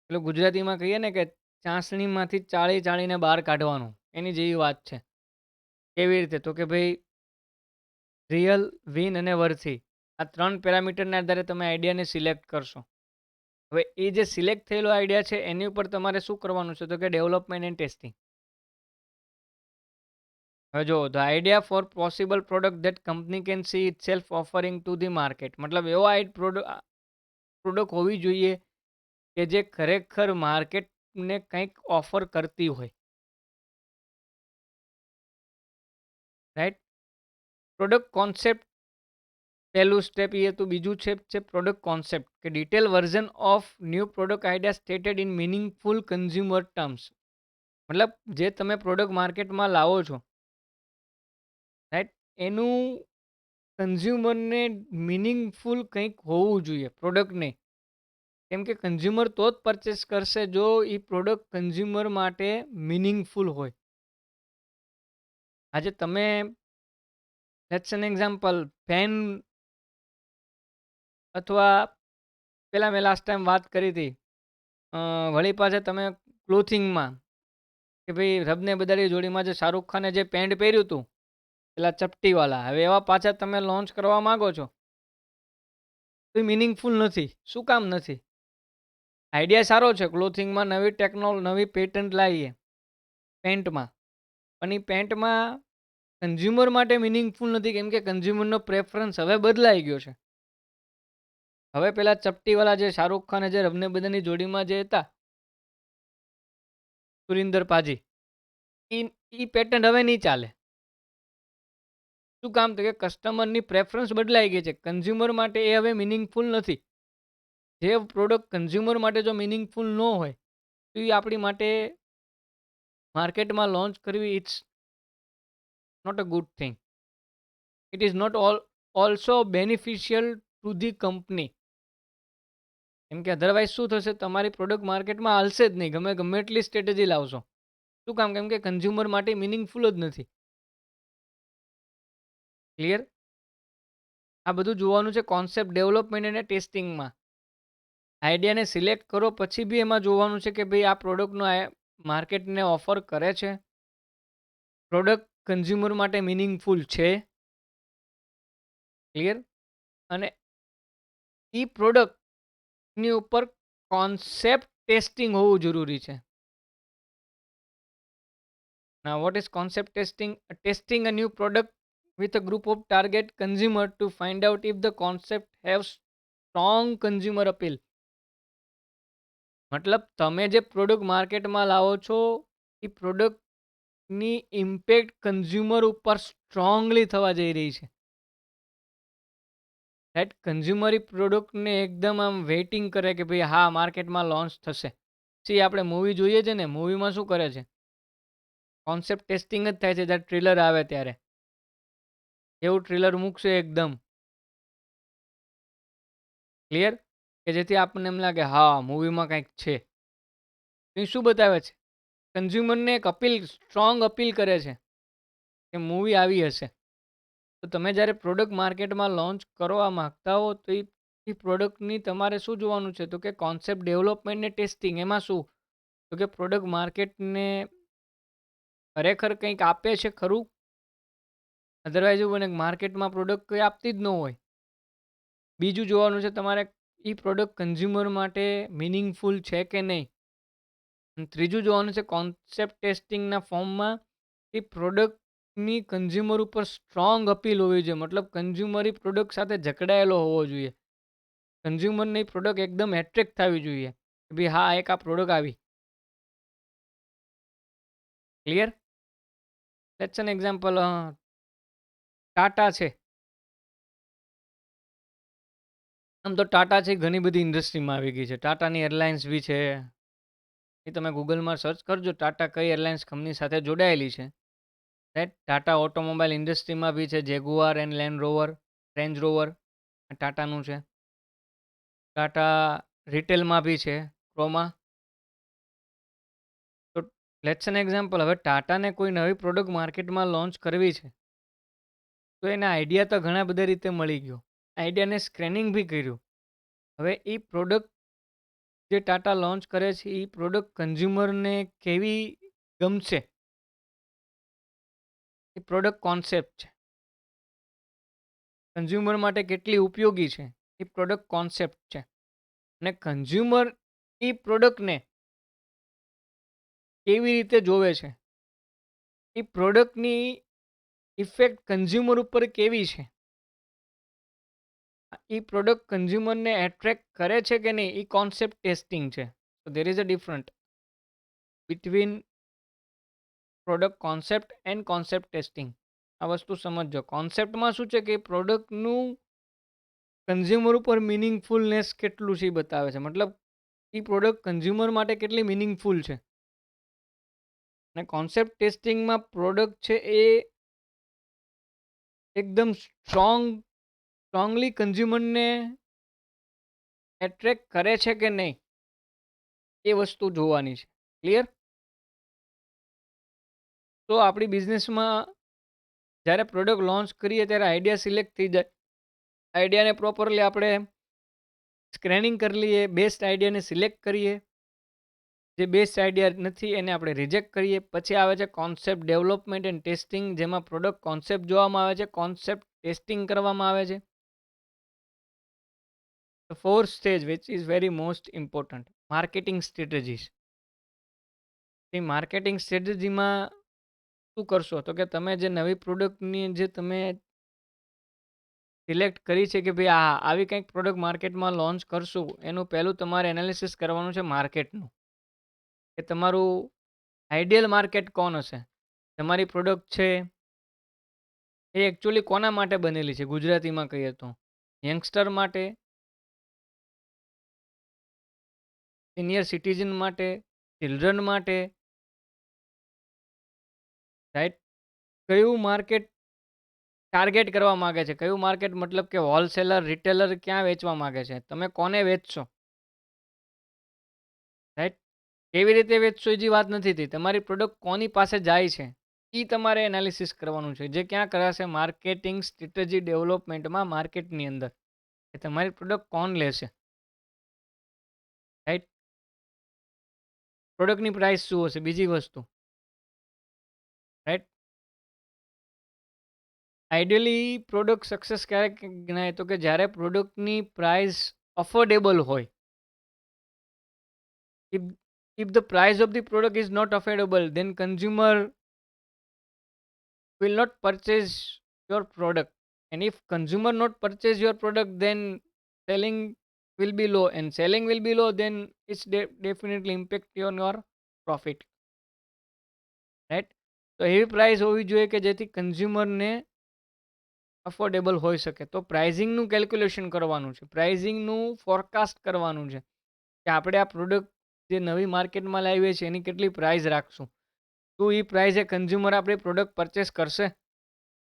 એટલે ગુજરાતીમાં કહીએ ને કે ચાસણીમાંથી ચાળીને બહાર કાઢવાનું, એની જેવી વાત છે. કેવી રીતે? તો કે ભાઈ રિયલ, વિન અને વર્થી, આ ત્રણ પેરામીટરના આધારે તમે આઈડિયાને સિલેક્ટ કરશો. હવે એ જે સિલેક્ટ થયેલો આઈડિયા છે એની ઉપર તમારે શું કરવાનું છે? તો કે ડેવલપમેન્ટ એન્ડ ટેસ્ટિંગ. હવે જો the idea for possible product that company can see itself offering to the market, મતલબ એવો પ્રોડક્ટ હોવી જોઈએ કે જે ખરેખર માર્કેટને કંઈક ઓફર કરતી હોય. રાઈટ? પ્રોડક્ટ કોન્સેપ્ટ પહેલું સ્ટેપ એ હતું. બીજું છે પ્રોડક્ટ કોન્સેપ્ટ, કે detail version of new product idea stated in meaningful consumer terms. મતલબ જે તમે પ્રોડક્ટ માર્કેટમાં લાવો છો, રાઈટ, એનું કન્ઝ્યુમરને મિનિંગફુલ કંઈક હોવું જોઈએ પ્રોડક્ટને. કેમ કે કન્ઝ્યુમર તો જ પરચેસ કરશે જો એ પ્રોડક્ટ કન્ઝ્યુમર માટે મિનિંગફુલ હોય. આજે તમે લેટ્સ એન એક્ઝામ્પલ, પેન અથવા પહેલાં મેં લાસ્ટ ટાઈમ વાત કરી હતી, વળી પાછા તમે ક્લોથિંગમાં કે ભાઈ રબને બધારી જોડીમાં જે શાહરૂખ ખાને જે પેન્ટ પહેર્યું હતું પેલા ચપટીવાળા, હવે એવા પાછા તમે લોન્ચ કરવા માગો છો તો એ મિનિંગફુલ નથી. શું કામ નથી? આઈડિયા સારો છે, ક્લોથિંગમાં નવી પેટન્ટ લાવીએ પેન્ટમાં, પણ એ પેન્ટમાં કન્ઝ્યુમર માટે મિનિંગફુલ નથી. કેમ કે કન્ઝ્યુમરનો પ્રેફરન્સ હવે બદલાઈ ગયો છે. હવે પેલા ચપટીવાળા જે શાહરૂખ ખાન જે રબને બધાની જોડીમાં જે હતા સુરિન્દર પાજી, એ પેટર્ન હવે નહીં ચાલે. શું કામ? તો કે કસ્ટમરની પ્રેફરન્સ બદલાઈ ગઈ છે. કન્ઝ્યુમર માટે એ હવે મિનિંગફુલ નથી. જે પ્રોડક્ટ કન્ઝ્યુમર માટે જો મિનિંગફુલ ન હોય તો એ આપણી માટે માર્કેટમાં લોન્ચ કરવી it's not a good thing. It is not all also beneficial to the company. કેમ કે અધરવાઇઝ શું થશે, તમારી પ્રોડક્ટ માર્કેટમાં હાલશે જ નહીં, ગમે ગમે એટલી સ્ટ્રેટેજી લાવશો. શું કામ? કેમ કે કન્ઝ્યુમર માટે મિનિંગફુલ જ નથી. ક્લિયર? આ બધું જોવાનું છે કોન્સેપ્ટ ડેવલપમેન્ટ અને ટેસ્ટિંગમાં. આઈડિયાને સિલેક્ટ કરો પછી બી એમાં જોવાનું છે કે ભાઈ આ પ્રોડક્ટનો માર્કેટને ઓફર કરે છે, પ્રોડક્ટ કન્ઝ્યુમર માટે મિનિંગફુલ છે. ક્લિયર? અને એ પ્રોડક્ટની ઉપર કોન્સેપ્ટ ટેસ્ટિંગ હોવું જરૂરી છે. Now, what is concept testing? Testing a new product with a group of target consumer to find out if the concept have strong consumer appeal. મતલબ તમે જે પ્રોડક્ટ માર્કેટમાં લાવો છો એ પ્રોડક્ટની ઇમ્પેક્ટ કન્ઝ્યુમર ઉપર સ્ટ્રોંગલી થવા જઈ રહી છે. રાઈટ? કન્ઝ્યુમર એ પ્રોડક્ટને એકદમ આમ વેઇટિંગ કરે કે ભાઈ હા માર્કેટમાં લોન્ચ થશે. સી આપણે મૂવી જોઈએ છે ને, મૂવીમાં શું કરે છે, કોન્સેપ્ટ ટેસ્ટિંગ જ થાય છે જ્યારે ટ્રેલર આવે ત્યારે. એવું ટ્રેલર મૂકશે એકદમ ક્લિયર, કે જેથી આપણને એમ લાગે હા મૂવીમાં કંઈક છે. એ શું બતાવે છે, કન્ઝ્યુમરને એક અપીલ, સ્ટ્રોંગ અપીલ કરે છે કે મૂવી આવી હશે. તો તમે જ્યારે પ્રોડક્ટ માર્કેટમાં લોન્ચ કરવા માંગતા હો તો એ પ્રોડક્ટની તમારે શું જોવાનું છે, તો કે કોન્સેપ્ટ ડેવલપમેન્ટ ને ટેસ્ટિંગ. એમાં શું, તો કે પ્રોડક્ટ માર્કેટને ખરેખર કંઈક આપે છે ખરું? અધરવાઇઝ એવું બને માર્કેટમાં પ્રોડક્ટ કોઈ આપતી જ ન હોય. બીજું જોવાનું છે તમારે, એ પ્રોડક્ટ કન્ઝ્યુમર માટે મિનિંગફુલ છે કે નહીં. અને ત્રીજું જોવાનું છે કોન્સેપ્ટ ટેસ્ટિંગના ફોર્મમાં એ પ્રોડક્ટની કન્ઝ્યુમર ઉપર સ્ટ્રોંગ અપીલ હોવી જોઈએ. મતલબ કન્ઝ્યુમર એ પ્રોડક્ટ સાથે જકડાયેલો હોવો જોઈએ. કન્ઝ્યુમરને એ પ્રોડક્ટ એકદમ એટ્રેક્ટ થવી જોઈએ કે ભાઈ હા એક આ પ્રોડક્ટ આવી. Clear? Let's an example, Tata છે. આમ તો ટાટા છે ઘણી બધી ઇન્ડસ્ટ્રીમાં આવી ગઈ છે. ટાટાની એરલાઇન્સ બી છે. એ તમે ગૂગલમાં સર્ચ કરજો ટાટા કઈ એરલાઇન્સ કંપની સાથે જોડાયેલી છે. રાઈટ? ટાટા ઓટોમોબાઈલ ઇન્ડસ્ટ્રીમાં બી છે. Jaguar and Land Rover, Range Rover ટાટાનું છે. ટાટા રિટેલમાં બી છે, ક્રોમા. તો લેટ્સ એન એક્ઝામ્પલ, હવે ટાટાને કોઈ નવી પ્રોડક્ટ માર્કેટમાં લોન્ચ કરવી છે તો એને આઈડિયા તો ઘણા બધા રીતે મળી ગયો. આઈડિયાને સ્ક્રેનિંગ બી કર્યું. હવે એ પ્રોડક્ટ જે ટાટા લોન્ચ કરે છે એ પ્રોડક્ટ કન્ઝ્યુમરને કેવી ગમશે, એ પ્રોડક્ટ કોન્સેપ્ટ છે. કન્ઝ્યુમર માટે કેટલી ઉપયોગી છે એ પ્રોડક્ટ કોન્સેપ્ટ છે. અને કન્ઝ્યુમર એ પ્રોડક્ટને કેવી રીતે જોવે છે, એ પ્રોડક્ટની ઇફેક્ટ કન્ઝ્યુમર ઉપર કેવી છે, એ પ્રોડક્ટ કન્ઝ્યુમરને એટ્રેક્ટ કરે છે કે નહીં, એ કોન્સેપ્ટ ટેસ્ટિંગ છે. So there is a different between product concept and concept testing. આ વસ્તુ સમજો. કોન્સેપ્ટમાં શું છે કે પ્રોડક્ટનું કન્ઝ્યુમર ઉપર મિનિંગફુલનેસ કેટલું છે એ બતાવે છે. મતલબ એ પ્રોડક્ટ કન્ઝ્યુમર માટે કેટલી મિનિંગફુલ છે. અને કોન્સેપ્ટ ટેસ્ટિંગમાં પ્રોડક્ટ છે એ એકદમ સ્ટ્રોંગલી કન્ઝ્યુમરને એટ્રેક્ટ કરે છે કે નહીં, એ વસ્તુ જોવાની છે. ક્લિયર? તો આપણી બિઝનેસમાં જ્યારે પ્રોડક્ટ લોન્ચ કરીએ ત્યારે આઈડિયા સિલેક્ટ થઈ જાય. આઈડિયાને પ્રોપરલી આપણે સ્ક્રેનિંગ કરી લઈએ, બેસ્ટ આઈડિયાને સિલેક્ટ કરીએ. જે બેસ્ટ આઈડિયા નથી એને આપણે રિજેક્ટ કરીએ. પછી આવે છે કોન્સેપ્ટ ડેવલપમેન્ટ એન્ડ ટેસ્ટિંગ, જેમાં પ્રોડક્ટ કોન્સેપ્ટ જોવામાં આવે છે, કોન્સેપ્ટ ટેસ્ટિંગ કરવામાં આવે છે. The fourth stage, which is very most important, marketing strategies. એ માર્કેટિંગ સ્ટ્રેટેજીમાં શું કરશો, તો કે તમે જે નવી પ્રોડક્ટની જે તમે સિલેક્ટ કરી છે કે ભાઈ આ આવી કંઈક પ્રોડક્ટ માર્કેટમાં લોન્ચ કરશું, એનું પહેલું તમારે એનાલિસિસ કરવાનું છે માર્કેટનું, કે તમારું આઈડિયલ માર્કેટ કોણ હશે. તમારી પ્રોડક્ટ છે એ એકચ્યુઅલી કોના માટે બનેલી છે, ગુજરાતીમાં કહીએ તો યંગસ્ટર માટે, સિનિયર સિટીઝન માટે, ચિલ્ડ્રન માટે. રાઈટ? કયું માર્કેટ ટાર્ગેટ કરવા માગે છે. કયું માર્કેટ મતલબ કે હોલસેલર, રિટેલર ક્યાં વેચવા માગે છે? તમે કોને વેચશો? રાઈટ? કેવી રીતે વેચશો એજી વાત નથી થઈ. તમારી પ્રોડક્ટ કોની પાસે જાય છે? એ તમારે એનાલિસિસ કરવાનું છે. જે ક્યાં કરાશે? માર્કેટિંગ સ્ટ્રેટેજી ડેવલપમેન્ટમાં માર્કેટની અંદર. કે તમારી પ્રોડક્ટ કોણ લેશે? રાઈટ? પ્રોડક્ટની પ્રાઇસ શું હશે? બીજી વસ્તુ. રાઈટ? આઈડિયલી પ્રોડક્ટ સક્સેસ ક્યારે ગણાય? તો કે જ્યારે પ્રોડક્ટની પ્રાઇસ અફોર્ડેબલ હોય. if if the price of the product is not affordable, then consumer will not purchase your product. And if consumer not purchase your product, then selling will be low, and selling will be low, then it's definitely impact on your profit. Right? તો એવી પ્રાઇસ હોવી જોઈએ કે જેથી કન્ઝ્યુમરને અફોર્ડેબલ હોઈ શકે. તો પ્રાઇઝિંગનું કેલ્ક્યુલેશન કરવાનું છે, પ્રાઇઝિંગનું ફોરકાસ્ટ કરવાનું છે કે આપણે આ પ્રોડક્ટ જે નવી માર્કેટમાં લાવીએ છીએ એની કેટલી પ્રાઇસ રાખશું. શું એ પ્રાઇઝે કન્ઝ્યુમર આપણી પ્રોડક્ટ પરચેસ કરશે?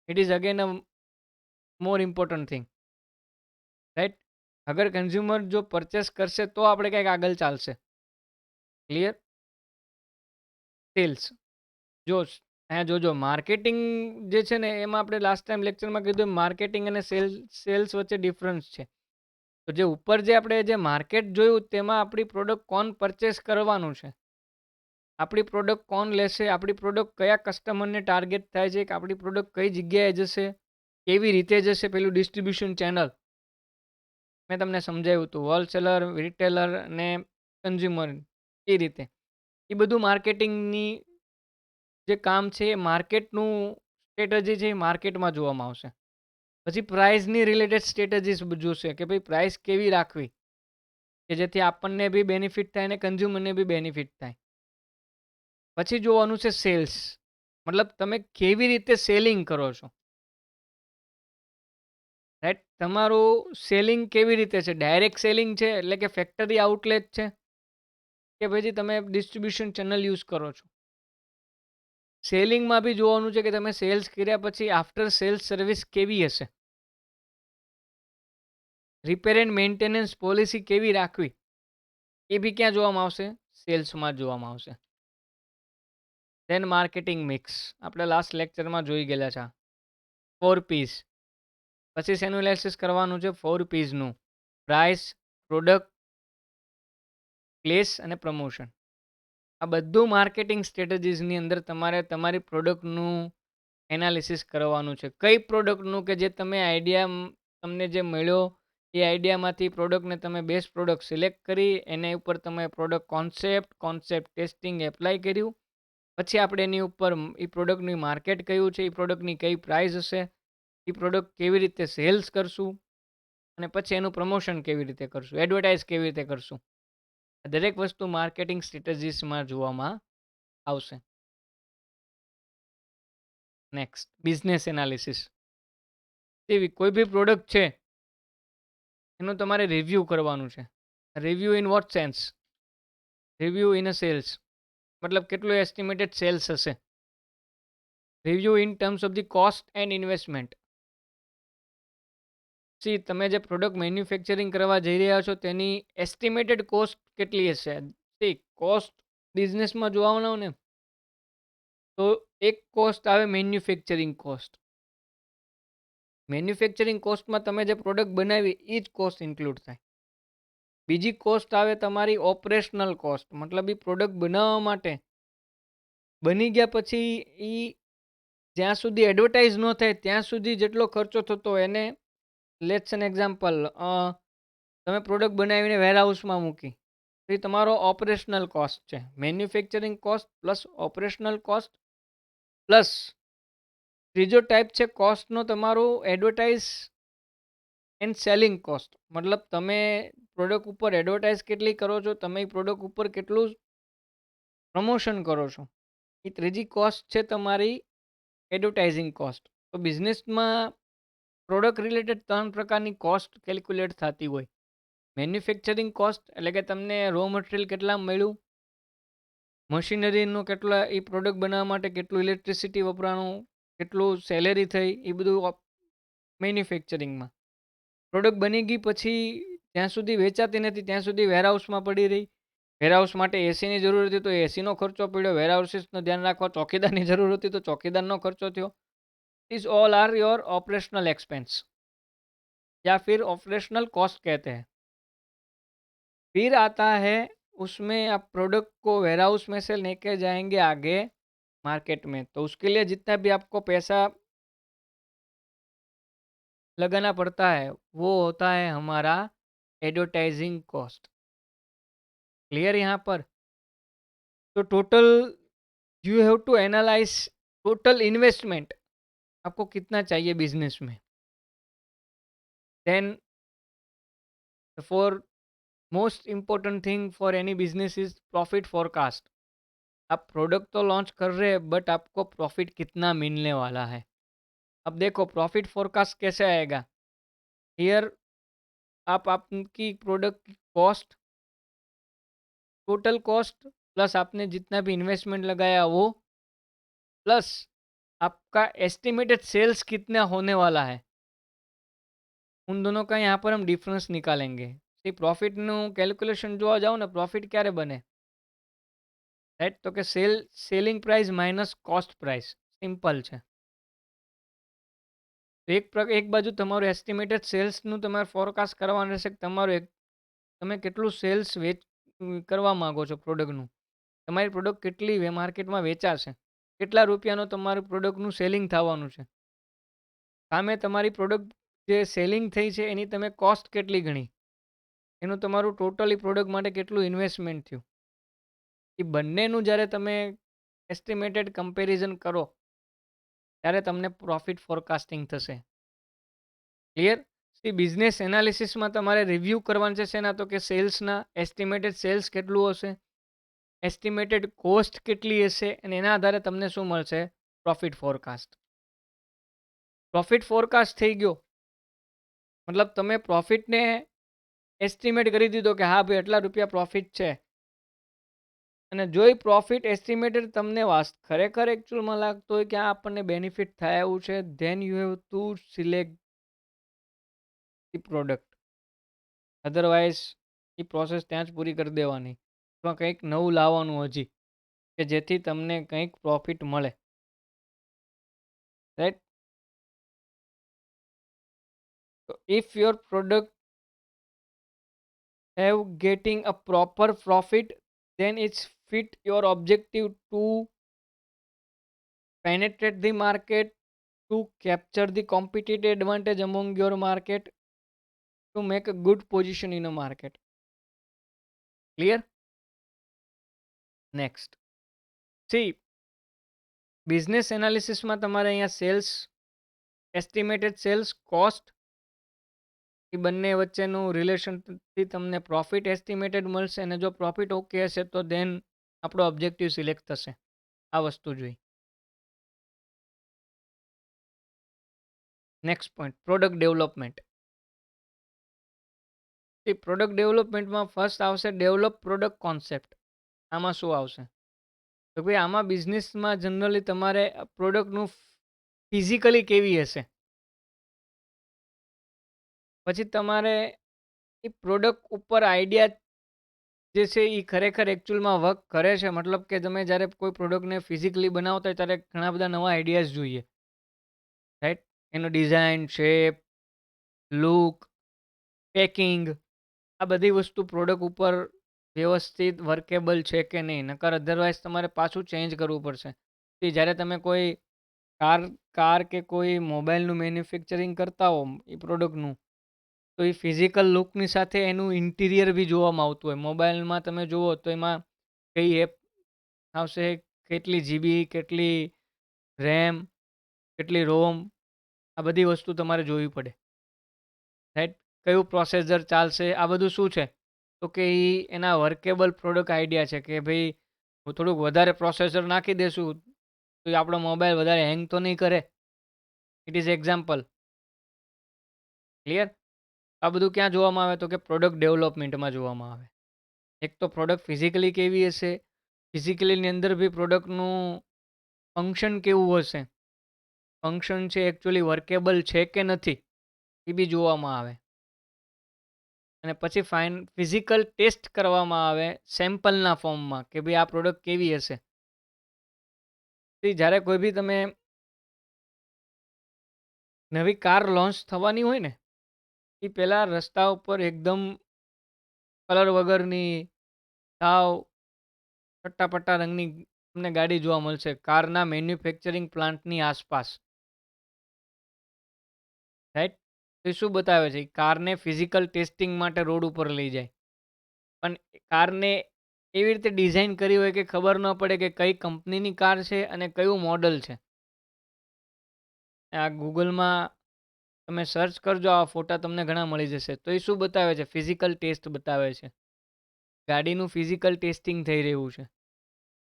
It is again a more important thing. Right? અગર કન્ઝ્યુમર જો પરચેસ કરશે તો આપણે કંઈક આગળ ચાલશે. ક્લિયર? સેલ્સ. જો અહીંયા જોજો, માર્કેટિંગ જે છે ને એમાં આપણે લાસ્ટ ટાઈમ લેક્ચરમાં કીધું માર્કેટિંગ અને સેલ્સ વચ્ચે ડિફરન્સ છે. તો જે ઉપર જે આપણે જે માર્કેટ જોયું તેમાં આપણી પ્રોડક્ટ કોણ પરચેસ કરવાનું છે, આપણી પ્રોડક્ટ કોણ લેશે, આપણી પ્રોડક્ટ કયા કસ્ટમરને ટાર્ગેટ થાય છે, કે આપણી પ્રોડક્ટ કઈ જગ્યાએ જશે, કેવી રીતે જશે, પેલું ડિસ્ટ્રીબ્યુશન ચેનલ મેં તમને સમજાવ્યું હતું, હોલસેલર, રિટેલર અને કન્ઝ્યુમર, એ રીતે એ બધું માર્કેટિંગની જે કામ છે એ માર્કેટનું સ્ટ્રેટેજી છે એ માર્કેટમાં જોવામાં આવશે. પછી પ્રાઇસની રિલેટેડ સ્ટ્રેટેજીસ જોશે કે ભાઈ પ્રાઇસ કેવી રાખવી કે જેથી આપણને બી બેનિફિટ થાય અને કન્ઝ્યુમરને બી બેનિફિટ થાય. પછી જોવાનું છે સેલ્સ, મતલબ તમે કેવી રીતે સેલિંગ કરો છો. રાઈટ? તમારું સેલિંગ કેવી રીતે છે? ડાયરેક્ટ સેલિંગ છે એટલે કે ફેક્ટરી આઉટલેટ છે, કે પછી તમે ડિસ્ટ્રીબ્યુશન ચેનલ યુઝ કરો છો. સેલિંગમાં બી જોવાનું છે કે તમે સેલ્સ કર્યા પછી આફ્ટર સેલ્સ સર્વિસ કેવી હશે, રિપેર એન્ડ મેન્ટેનન્સ પોલિસી કેવી રાખવી, એ બી ક્યાં જોવામાં આવશે? સેલ્સમાં જોવામાં આવશે. ધેન માર્કેટિંગ મિક્સ, આપણે લાસ્ટ લેક્ચરમાં જોઈ ગયેલા છે 4 પીસ. પછી શેનું એનાલિસિસ કરવાનું છે? 4 પીસનું: પ્રાઇસ, પ્રોડક્ટ, પ્લેસ અને પ્રમોશન. આ બધું માર્કેટિંગ સ્ટ્રેટેજીસની અંદર તમારે તમારી પ્રોડક્ટનું એનાલિસિસ કરવાનું છે. કઈ પ્રોડક્ટનું કે જે તમે આઈડિયા તમને જે મળ્યો એ આઈડિયામાંથી પ્રોડક્ટને તમે બેસ્ટ પ્રોડક્ટ સિલેક્ટ કરી, એના ઉપર તમે પ્રોડક્ટ કોન્સેપ્ટ ટેસ્ટિંગ એપ્લાય કર્યું. પછી આપણે એની ઉપર એ પ્રોડક્ટની માર્કેટ કયું છે, એ પ્રોડક્ટની કઈ પ્રાઇસ હશે, એ પ્રોડક્ટ કેવી રીતે સેલ્સ કરશું, અને પછી એનું પ્રમોશન કેવી રીતે કરશું, એડવર્ટાઇઝ કેવી રીતે કરશું. દરેક વસ્તુ માર્કેટિંગ સ્ટ્રેટેજીસમાં જોવામાં આવશે. Next, business analysis. એવી કોઈ બી પ્રોડક્ટ છે એનું તમારે રિવ્યૂ કરવાનું છે. Review in what sense? Review in a sales, મતલબ કેટલું એસ્ટિમેટેડ સેલ્સ હશે. Review in terms of the cost and investment. See, તમે જે પ્રોડક્ટ મેન્યુફેક્ચરિંગ કરવા જઈ રહ્યા છો તેની એસ્ટિમેટેડ કોસ્ટ કેટલી હશે. સી, કોસ્ટ બિઝનેસમાં જોવાનું ને તો એક કોસ્ટ આવે મેન્યુફેક્ચરિંગ કોસ્ટ. મેન્યુફેક્ચરિંગ કોસ્ટમાં તમે જે પ્રોડક્ટ બનાવી એ જ કોસ્ટ ઇન્ક્લુડ થાય. બીજી કોસ્ટ આવે તમારી ઓપરેશનલ કોસ્ટ, મતલબ એ પ્રોડક્ટ બનાવવા માટે બની ગયા પછી એ જ્યાં સુધી એડવર્ટાઇઝ ન થાય ત્યાં સુધી જેટલો ખર્ચો થતો એને, લેટ્સ એન એક્ઝામ્પલ, તમે પ્રોડક્ટ બનાવીને વેરહાઉસમાં મૂકી તો એ તમારો ઓપરેશનલ કોસ્ટ છે. Manufacturing cost plus operational cost plus ત્રીજો ટાઈપ છે કોસ્ટનો તમારો એડવર્ટાઇઝ એન્ડ સેલિંગ કોસ્ટ, મતલબ તમે પ્રોડક્ટ ઉપર એડવર્ટાઇઝ કેટલી કરો છો, તમે પ્રોડક્ટ ઉપર કેટલું પ્રમોશન કરો છો. એ ત્રીજી કોસ્ટ છે તમારી એડવર્ટાઇઝિંગ કોસ્ટ. તો બિઝનેસમાં પ્રોડક્ટ રિલેટેડ 3 પ્રકારની કોસ્ટ કેલ્ક્યુલેટ થતી હોય. મેન્યુફેક્ચરિંગ કોસ્ટ એટલે કે તમને રો મટીરિયલ કેટલા મળ્યું, મશીનરીનું કેટલા, એ પ્રોડક્ટ બનાવવા માટે કેટલું ઇલેક્ટ્રિસિટી વપરાણું, કેટલું સેલેરી થઈ, એ બધું મેન્યુફેક્ચરિંગમાં. પ્રોડક્ટ બની ગઈ પછી જ્યાં સુધી વેચાતી નથી ત્યાં સુધી વેરહાઉસમાં પડી રહી. વેરહાઉસ માટે એસીની જરૂર હતી તો એસીનો ખર્ચો પડ્યો. વેરહાઉસીસનું ધ્યાન રાખવા ચોકીદારની જરૂર હતી તો ચોકીદારનો ખર્ચો થયો. These all are your operational expense या फिर ऑपरेशनल कॉस्ट कहते हैं. फिर आता है उसमें आप प्रोडक्ट को वेयरहाउस में से लेके जाएंगे आगे मार्केट में, तो उसके लिए जितना भी आपको पैसा लगाना पड़ता है वो होता है हमारा एडवर्टाइजिंग कॉस्ट. क्लियर यहाँ पर? तो total you have to analyse total investment आपको कितना चाहिए बिजनेस में. Then for most important thing for any business is profit forecast. आप प्रोडक्ट तो लॉन्च कर रहे हैं बट आपको प्रॉफिट कितना मिलने वाला है. अब देखो प्रॉफिट फोरकास्ट कैसे आएगा. हियर आप आपकी प्रोडक्ट की कॉस्ट, टोटल कॉस्ट प्लस आपने जितना भी इन्वेस्टमेंट लगाया वो, प्लस आपका एस्टिमेटेड सेल्स कितना होने वाला है, उन दोनों का यहाँ पर हम डिफरेंस निकालेंगे. प्रॉफिटનું કેલ્ક્યુલેશન જોવા જાઓ ને, પ્રોફિટ ક્યારે બને, રાઈટ? તો કે selling price minus cost price. Simple છે. એક બાજુ તમારું એસ્ટિમેટેડ સેલ્સનું તમારે ફોરકાસ્ટ કરવાનું રહેશે કે તમારું તમે કેટલું સેલ્સ કરવા માગો છો પ્રોડક્ટનું. તમારી પ્રોડક્ટ કેટલી માર્કેટમાં વેચાશે, કેટલા રૂપિયાનું તમારું પ્રોડક્ટનું સેલિંગ થવાનું છે. સામે તમારી પ્રોડક્ટ જે સેલિંગ થઈ છે એની તમે કોસ્ટ કેટલી ગણી, એનું તમારું ટોટલી પ્રોડક્ટ માટે કેટલું ઇન્વેસ્ટમેન્ટ થયું. એ બંનેનું જ્યારે તમે એસ્ટિમેટેડ કમ્પેરિઝન કરો ત્યારે તમને પ્રોફિટ ફોરકાસ્ટિંગ થશે. ક્લિયર? બિઝનેસ એનાલિસિસમાં તમારે રિવ્યૂ કરવાનું છે શેના, તો કે સેલ્સના. એસ્ટિમેટેડ સેલ્સ કેટલું હશે, એસ્ટિમેટેડ કોસ્ટ કેટલી હશે, અને એના આધારે તમને શું મળશે, પ્રોફિટ ફોરકાસ્ટ. પ્રોફિટ ફોરકાસ્ટ થઈ ગયો મતલબ તમે પ્રોફિટને એસ્ટિમેટ કરી દીધો કે હા ભાઈ આટલા રૂપિયા પ્રોફિટ છે. અને જો એ પ્રોફિટ એસ્ટિમેટેડ તમને ખરેખર એકચ્યુઅલમાં લાગતો હોય કે આ આપણને બેનિફિટ થાય એવું છે, then you have two select the product. Otherwise A process ત્યાં જ પૂરી કરી દેવાની, અથવા કંઈક નવું લાવવાનું હજી કે જેથી તમને કંઈક પ્રોફિટ મળે. રાઈટ? તો if your product have getting a proper profit, then it's fit your objective to penetrate the market, to capture the competitive advantage among your market, to make a good position in a market. Clear? Next, see, business analysis માં તમારે અહીંયા સેલ્સ, એસ્ટિમેટેડ સેલ્સ, કોસ્ટ, એ બંને વચ્ચેનું રિલેશનથી તમને પ્રોફિટ એસ્ટિમેટેડ મળશે. અને જો પ્રોફિટ ઓકે હશે તો દેન આપણો ઓબ્જેક્ટિવ સિલેક્ટ થશે. આ વસ્તુ જોઈ. Next point, product development. એ પ્રોડક્ટ ડેવલપમેન્ટમાં ફર્સ્ટ આવશે ડેવલપ પ્રોડક્ટ કોન્સેપ્ટ. આમાં શું આવશે તો ભાઈ આમાં બિઝનેસમાં જનરલી તમારે પ્રોડક્ટનું ફિઝિકલી કેવી હશે, પછી તમારે એ પ્રોડક્ટ ઉપર આઈડિયા જે છે એ ખરેખર એકચ્યુઅલમાં વર્ક કરે છે. મતલબ કે તમે જ્યારે કોઈ પ્રોડક્ટને ફિઝિકલી બનાવતા હોય ત્યારે ઘણા બધા નવા આઈડિયાઝ જોઈએ, રાઈટ? એનો ડિઝાઇન, શેપ, લુક, પેકિંગ, આ બધી વસ્તુ પ્રોડક્ટ ઉપર વ્યવસ્થિત વર્કેબલ છે કે નહીં, નકર અધરવાઇઝ તમારે પાછું ચેન્જ કરવું પડશે. કે જ્યારે તમે કોઈ કાર કે કોઈ મોબાઈલનું મેન્યુફેક્ચરિંગ કરતા હો એ પ્રોડક્ટનું, તો એ ફિઝિકલ લુકની સાથે એનું ઇન્ટિરિયર બી જોવામાં આવતું હોય. મોબાઈલમાં તમે જુઓ તો એમાં કઈ એપ આવશે, કેટલી જીબી, કેટલી રેમ, કેટલી રોમ, આ બધી વસ્તુ તમારે જોવી પડે, રાઈટ? કયું પ્રોસેસર ચાલશે, આ બધું શું છે તો કે એ એના વર્કેબલ પ્રોડક્ટ આઈડિયા છે કે ભાઈ થોડુંક વધારે પ્રોસેસર નાખી દેશું તો એ આપણો મોબાઈલ વધારે હેંગ તો નહીં કરે. It is example. ક્લિયર? આ બધું ક્યાં જોવામાં આવે તો કે પ્રોડક્ટ ડેવલપમેન્ટમાં જોવામાં આવે. એક તો પ્રોડક્ટ ફિઝિકલી કેવી હશે, ફિઝિકલીની અંદર બી પ્રોડક્ટનું ફંક્શન કેવું હશે, ફંક્શન છે એકચ્યુઅલી વર્કેબલ છે કે નથી, એ બી જોવામાં આવે અને પછી ફિઝિકલ ટેસ્ટ કરવામાં આવે સેમ્પલના ફોર્મમાં કે ભાઈ આ પ્રોડક્ટ કેવી હશે. જ્યારે કોઈ બી તમે નવી કાર લોન્ચ થવાની હોય ને એ પહેલાં રસ્તા ઉપર એકદમ કલર વગરની સાવ ચટ્ટાપટ્ટા રંગની તમને ગાડી જોવા મળશે કારના મેન્યુફેક્ચરિંગ પ્લાન્ટની આસપાસ, રાઈટ? તો એ શું બતાવે છે? કારને ફિઝિકલ ટેસ્ટિંગ માટે રોડ ઉપર લઈ જાય, પણ કારને એવી રીતે ડિઝાઇન કરી હોય કે ખબર ન પડે કે કઈ કંપનીની કાર છે અને કયું મોડલ છે. આ ગૂગલમાં તમે સર્ચ કરજો, આ ફોટા તમને ઘણા મળી જશે. તો એ શું બતાવે છે? ફિઝિકલ ટેસ્ટ બતાવે છે. ગાડીનું ફિઝિકલ ટેસ્ટિંગ થઈ રહ્યું છે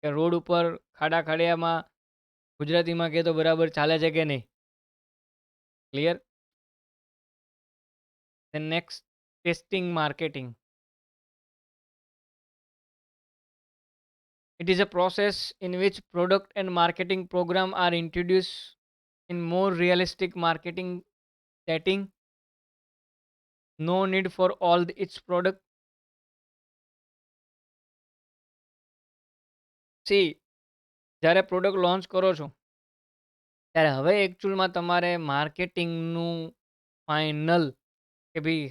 કે રોડ ઉપર ખાડા ખાડિયામાં ગુજરાતીમાં કહે તો બરાબર ચાલે છે કે નહીં. Clear? Then next, testing marketing. It is a process in which product and marketing program are introduced in more realistic marketing setting. No need for all its product. See, જ્યારે પ્રોડક્ટ લોન્ચ કરો છો ત્યારે હવે એકચ્યુઅલમાં તમારે માર્કેટિંગનું ફાઇનલ કે ભાઈ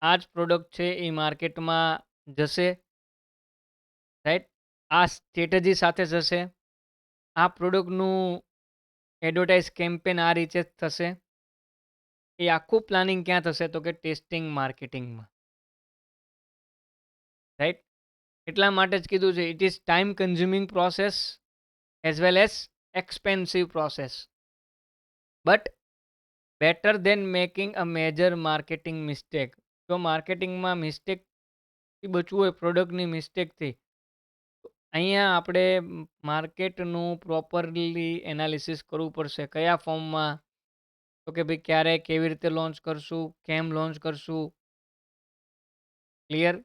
આ જ પ્રોડક્ટ છે એ માર્કેટમાં જશે, રાઈટ? આ સ્ટ્રેટેજી સાથે જશે, આ પ્રોડક્ટનું એડવર્ટાઇઝ કેમ્પેન આ રીતે જ થશે. એ આખું પ્લાનિંગ ક્યાં થશે? તો કે ટેસ્ટિંગ માર્કેટિંગમાં, રાઈટ? એટલા માટે જ કીધું છે it is time consuming process as well as expensive process, but better than making a major marketing mistake. જો માર્કેટિંગમાં મિસ્ટેકથી બચવું હોય, પ્રોડક્ટની મિસ્ટેકથી, અહીંયા આપણે માર્કેટનું પ્રોપરલી એનાલિસિસ કરવું પડશે. કયા ફોર્મમાં, તો કે ભાઈ ક્યારે, કેવી રીતે લોન્ચ કરશું, કેમ લોન્ચ કરશું, ક્લિયર?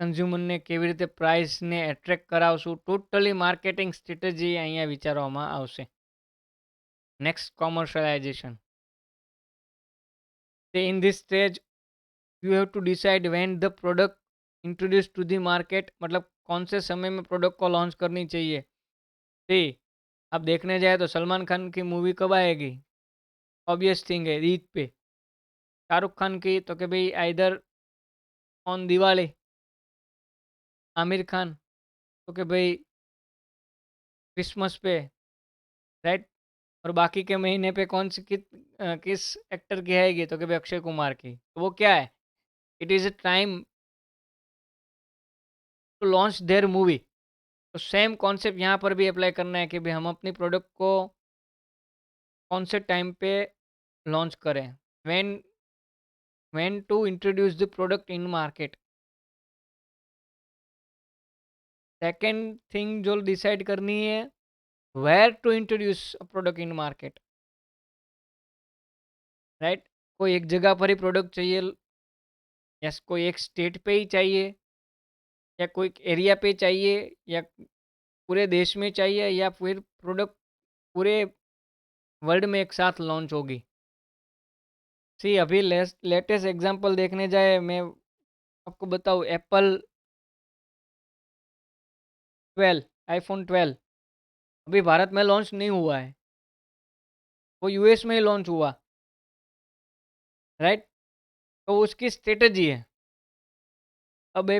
કન્ઝ્યુમરને કેવી રીતે પ્રાઇસને એટ્રેક્ટ કરાવશું, ટોટલી માર્કેટિંગ સ્ટ્રેટેજી અહીંયા વિચારવામાં આવશે. Next, કોમર્શિયલાઇઝેશન. In this stage you have to decide when the product introduced to the market, मतलब कौन से समय में प्रोडक्ट को लॉन्च करनी चाहिए. See, आप देखने जाए तो सलमान खान की मूवी कब आएगी? ऑब्वियस थिंग है, ईद पे. शाहरुख खान की तो कि भाई आइदर ऑन दिवाली. आमिर खान तो कि भाई क्रिसमस पे, राइट? और बाकी के महीने पे कौन सी किस एक्टर की आएगी? तो कि भाई अक्षय कुमार की. तो वो क्या है? It is a time to launch there movie. तो सेम कॉन्सेप्ट यहाँ पर भी अप्लाई करना है कि भाई हम अपनी प्रोडक्ट को कौन से टाइम पे लॉन्च करें, when to introduce the product in market. Second thing जो डिसाइड करनी है, where to introduce product in market, right? कोई एक जगह पर ही प्रोडक्ट चाहिए, या कोई एक स्टेट पे ही चाहिए, या कोई एरिया पे चाहिए, या पूरे देश में चाहिए, या फिर प्रोडक्ट पूरे वर्ल्ड में एक साथ लॉन्च होगी. सी, अभी लेटेस्ट एग्जांपल देखने जाए, मैं आपको बताऊँ, एप्पल 12, आईफोन 12 अभी भारत में लॉन्च नहीं हुआ है, वो यूएस में ही लॉन्च हुआ, राइट? तो उसकी स्ट्रेटजी है. अब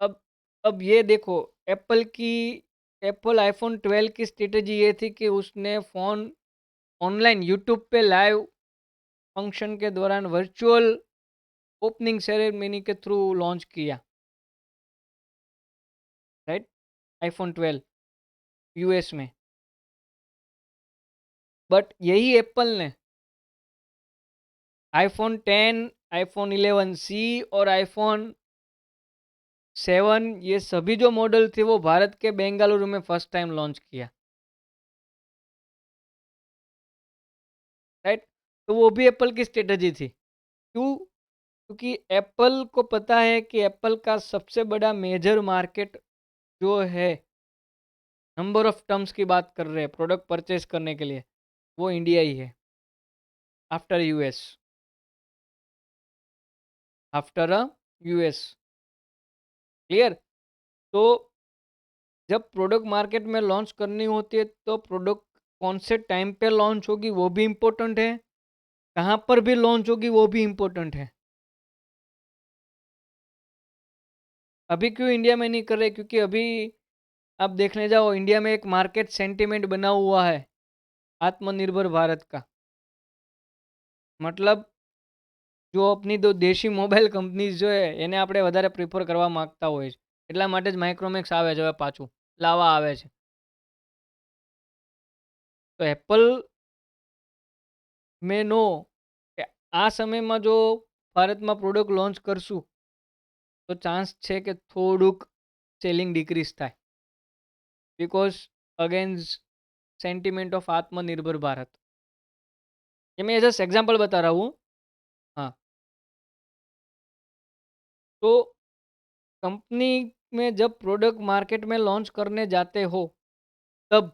अब अब ये देखो, एप्पल आईफोन 12 की स्ट्रेटजी ये थी कि उसने फ़ोन ऑनलाइन यूट्यूब पे लाइव फंक्शन के दौरान वर्चुअल ओपनिंग सेरेमनी के थ्रू लॉन्च किया, राइट? आईफोन 12 यूएस में. बट यही एप्पल ने आईफोन 10, आईफोन 11C और आईफोन 7, ये सभी जो मॉडल थे वो भारत के बेंगलुरु में फर्स्ट टाइम लॉन्च किया, राइट? तो वो भी एप्पल की स्ट्रेटजी थी. क्यों? क्योंकि एप्पल को पता है कि एप्पल का सबसे बड़ा मेजर मार्केट जो है, नंबर ऑफ टर्म्स की बात कर रहे हैं प्रोडक्ट परचेज करने के लिए, वो इंडिया ही है after US. After a US. Clear? तो जब प्रोडक्ट मार्केट में लॉन्च करनी होती है तो प्रोडक्ट कौन से टाइम पे लॉन्च होगी वो भी इम्पोर्टेंट है, कहाँ पर भी लॉन्च होगी वो भी इम्पोर्टेंट है। अभी क्यों इंडिया में नहीं कर रहे? क्योंकि अभी आप देखने जाओ, इंडिया में एक मार्केट सेंटिमेंट बना हुआ है आत्मनिर्भर भारत का। मतलब જો આપની તો દેશી મોબાઈલ કંપનીઝ જો છે એને આપણે વધારે પ્રિફર કરવા માંગતા હોય છે, એટલા માટે જ માઇક્રોમેક્સ આવે છે હવે પાછું લાવવા આવે છે। તો એપલ મે નો કે આ સમયમાં જો ભારતમાં પ્રોડક્ટ લોન્ચ કરશું તો ચાન્સ છે કે થોડુંક સેલિંગ ડિક્રીઝ થાય, बिकॉज अगेंस्ट सेंटिमेंट ऑफ आत्मनिर्भर भारत। ये मैं जस्ट एग्जांपल बता रहा हूँ। हाँ, तो कंपनी में जब प्रोडक्ट मार्केट में लॉन्च करने जाते हो तब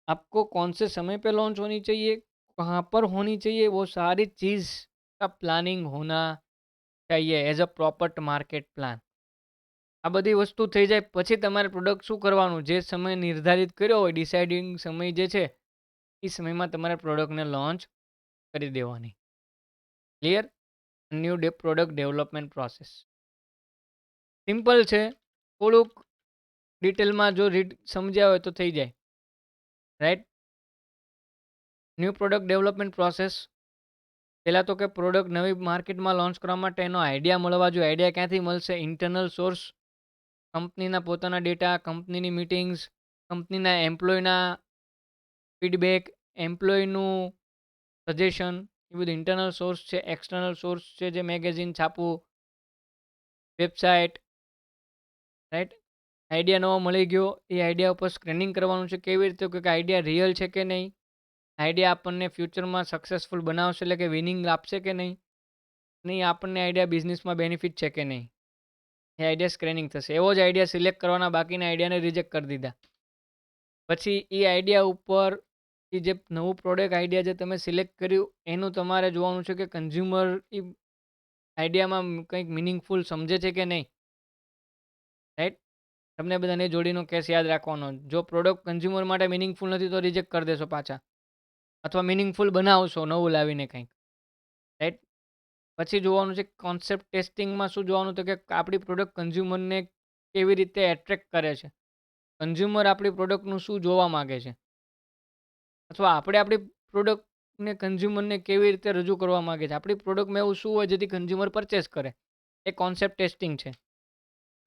आपको कौन से समय पे लॉन्च होनी चाहिए, कहाँ पर होनी चाहिए, वो सारी चीज़ का प्लानिंग होना चाहिए as a proper market plan. આ બધી વસ્તુ થઈ જાય પછી તમારે પ્રોડક્ટ શું કરવાનું, જે સમય નિર્ધારિત કર્યો હોય ડિસાઇડિંગ સમય જે છે એ સમયમાં તમારે પ્રોડક્ટને લોન્ચ કરી દેવાની। Clear? New product development process simple છે, થોડુંક ડિટેલમાં જો રીડ સમજ્યા હોય તો થઈ જાય, right? New product development process પહેલાં તો કે પ્રોડક્ટ નવી માર્કેટમાં લોન્ચ કરવા માટે એનો આઈડિયા મળવા જોઈએ। આઈડિયા ક્યાંથી મળશે? ઇન્ટરનલ સોર્સ, કંપનીના પોતાના ડેટા, કંપનીની મીટિંગ્સ, કંપનીના એમ્પ્લોયના ફીડબેક, એમ્પ્લોયનું સજેશન, એ બધું ઇન્ટરનલ સોર્સ છે। એક્સટર્નલ સોર્સ છે જે મેગેઝિન છાપવું, વેબસાઇટ, રાઈટ? આઈડિયા નવો મળી ગયો, એ આઈડિયા ઉપર સ્ક્રીનિંગ કરવાનું છે કેવી રીતે કે આઈડિયા રિયલ છે કે નહીં, આઈડિયા આપણને ફ્યુચરમાં સક્સેસફુલ બનાવશે એટલે કે વિનિંગ આપશે કે નહીં, નહીં આપણને આઈડિયા બિઝનેસમાં બેનિફિટ છે કે નહીં, એ આઈડિયા સ્ક્રીનિંગ થશે। એવો જ આઈડિયા સિલેક્ટ કરવાના, બાકીના આઈડિયાને રિજેક્ટ કરી દીધા। પછી એ આઈડિયા ઉપર એ જે નવું પ્રોડક્ટ આઈડિયા જે તમે સિલેક્ટ કર્યું એનું તમારે જોવાનું છે કે કન્ઝ્યુમર એ આઈડિયામાં કંઈક મિનિંગફુલ સમજે છે કે નહીં, રાઈટ? તમને બધાને જોડીનો કેસ યાદ રાખવાનો, જો પ્રોડક્ટ કન્ઝ્યુમર માટે મિનિંગફુલ નથી તો રિજેક્ટ કરી દેશો પાછા, અથવા મિનિંગફુલ બનાવશો નવું લાવીને કંઈક, રાઈટ? પછી જોવાનું છે કોન્સેપ્ટ ટેસ્ટિંગમાં શું જોવાનું તો કે આપણી પ્રોડક્ટ કન્ઝ્યુમરને કેવી રીતે એટ્રેક્ટ કરે છે, કન્ઝ્યુમર આપણી પ્રોડક્ટનું શું જોવા માગે છે, અથવા આપણે આપણી પ્રોડક્ટને કન્ઝ્યુમરને કેવી રીતે રજૂ કરવા માગે છે, આપણી પ્રોડક્ટમાં એવું શું હોય જેથી કન્ઝ્યુમર પરચેસ કરે, એ કોન્સેપ્ટ ટેસ્ટિંગ છે।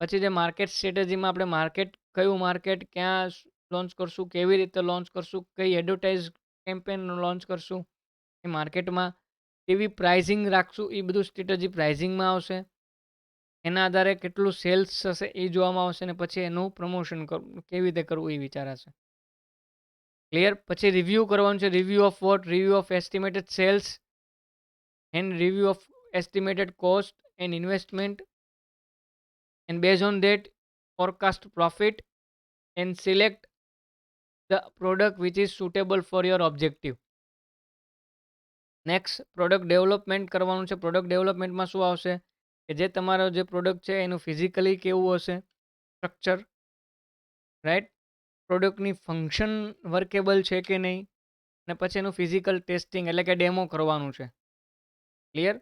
પછી જે માર્કેટ સ્ટ્રેટેજીમાં આપણે માર્કેટ, કયું માર્કેટ ક્યાં લોન્ચ કરશું, કેવી રીતે લોન્ચ કરશું, કઈ એડવર્ટાઇઝ કેમ્પેન લોન્ચ કરશું, એ માર્કેટમાં કેવી પ્રાઇઝિંગ રાખશું, એ બધું સ્ટ્રેટેજી પ્રાઇઝિંગમાં આવશે। એના આધારે કેટલું સેલ્સ થશે એ જોવામાં આવશે, અને પછી એનું પ્રમોશન કેવી રીતે કરવું એ વિચારાશે। ક્લિયર? પછી રિવ્યૂ કરવાનું છે, review of what? Review of estimated cells and review of estimated cost and investment, and based on that forecast profit and select the product which is suitable for your objective। Next product development કરવાનું છે। પ્રોડક્ટ ડેવલપમેન્ટમાં શું આવશે કે જે તમારો જે પ્રોડક્ટ છે એનું ફિઝિકલી કેવું હશે સ્ટ્રક્ચર, રાઈટ? પ્રોડક્ટની ફંક્શન વર્કેબલ છે કે નહીં, અને પછી એનું ફિઝિકલ ટેસ્ટિંગ એટલે કે ડેમો કરવાનું છે। ક્લિયર?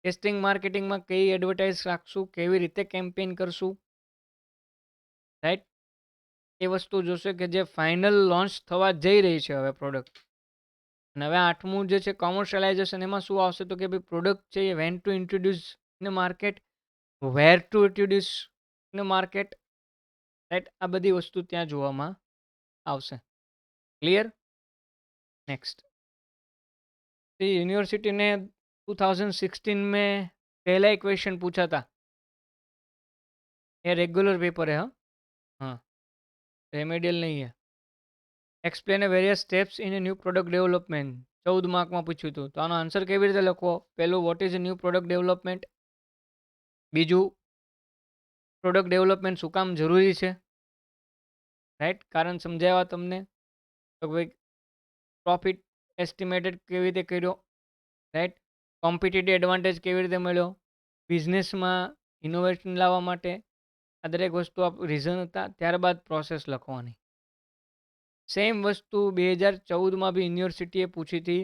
ટેસ્ટિંગ માર્કેટિંગમાં કઈ એડવર્ટાઇઝ રાખશું, કેવી રીતે કેમ્પેઇન કરશું, રાઈટ? એ વસ્તુ જોશે કે જે ફાઇનલ લોન્ચ થવા જઈ રહી છે હવે પ્રોડક્ટ। અને હવે આઠમું જે છે કોમર્શિયલાઇઝેશન, એમાં શું આવશે તો કે ભાઈ પ્રોડક્ટ છે એ when to introduce in market, where to introduce in market, right? આ બધી વસ્તુ ત્યાં જોવામાં આવશે। क्लियर? नेक्स्ट, यूनिवर्सिटी ने 2016 में पहला एक क्वेश्चन पूछा था, ये रेगुलर पेपर है। हाँ हाँ, रेमेडियल नहीं है। Explain A various steps in a new product development, 14 માર્કમાં પૂછ્યું હતું। તો આનો આન્સર કેવી રીતે લખવો? પહેલું, what is A new product development? બીજું, પ્રોડક્ટ ડેવલપમેન્ટ શું કામ જરૂરી છે, રાઈટ? કારણ સમજાવ્યા તમને, તો ભાઈ પ્રોફિટ એસ્ટિમેટેડ કેવી રીતે કર્યો, રાઈટ? કોમ્પિટિટિવ એડવાન્ટેજ કેવી રીતે મળ્યો, બિઝનેસમાં ઇનોવેશન લાવવા માટે આ દરેક વસ્તુ રીઝન હતા. ત્યારબાદ પ્રોસેસ લખવાની. સેમ વસ્તુ 2014માં બી યુનિવર્સિટીએ પૂછી હતી,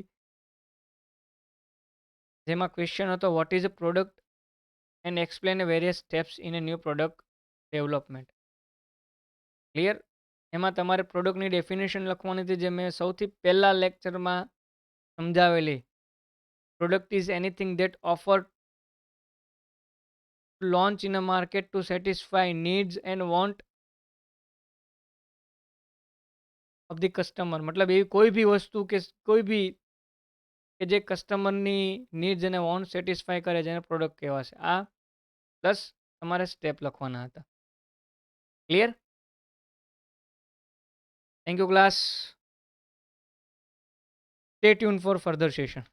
જેમાં ક્વેશ્ચન હતો what is a product and explain various steps in a new product development. Clear? એમાં તમારે પ્રોડક્ટની ડેફિનેશન લખવાની હતી, જે મેં સૌથી પહેલા લેક્ચરમાં સમજાવેલી. Product is anything that offer launch in a market to satisfy needs and want of the customer. મતલબ એવી કોઈ બી વસ્તુ કે કોઈ બી કે જે કસ્ટમરની નીડ્સ અને વોન્ટ સેટિસ્ફાય કરે, જેને પ્રોડક્ટ કહેવાશે. આ પ્લસ તમારે સ્ટેપ લખવાના હતા. Clear? Thank you class. Stay tune four further session.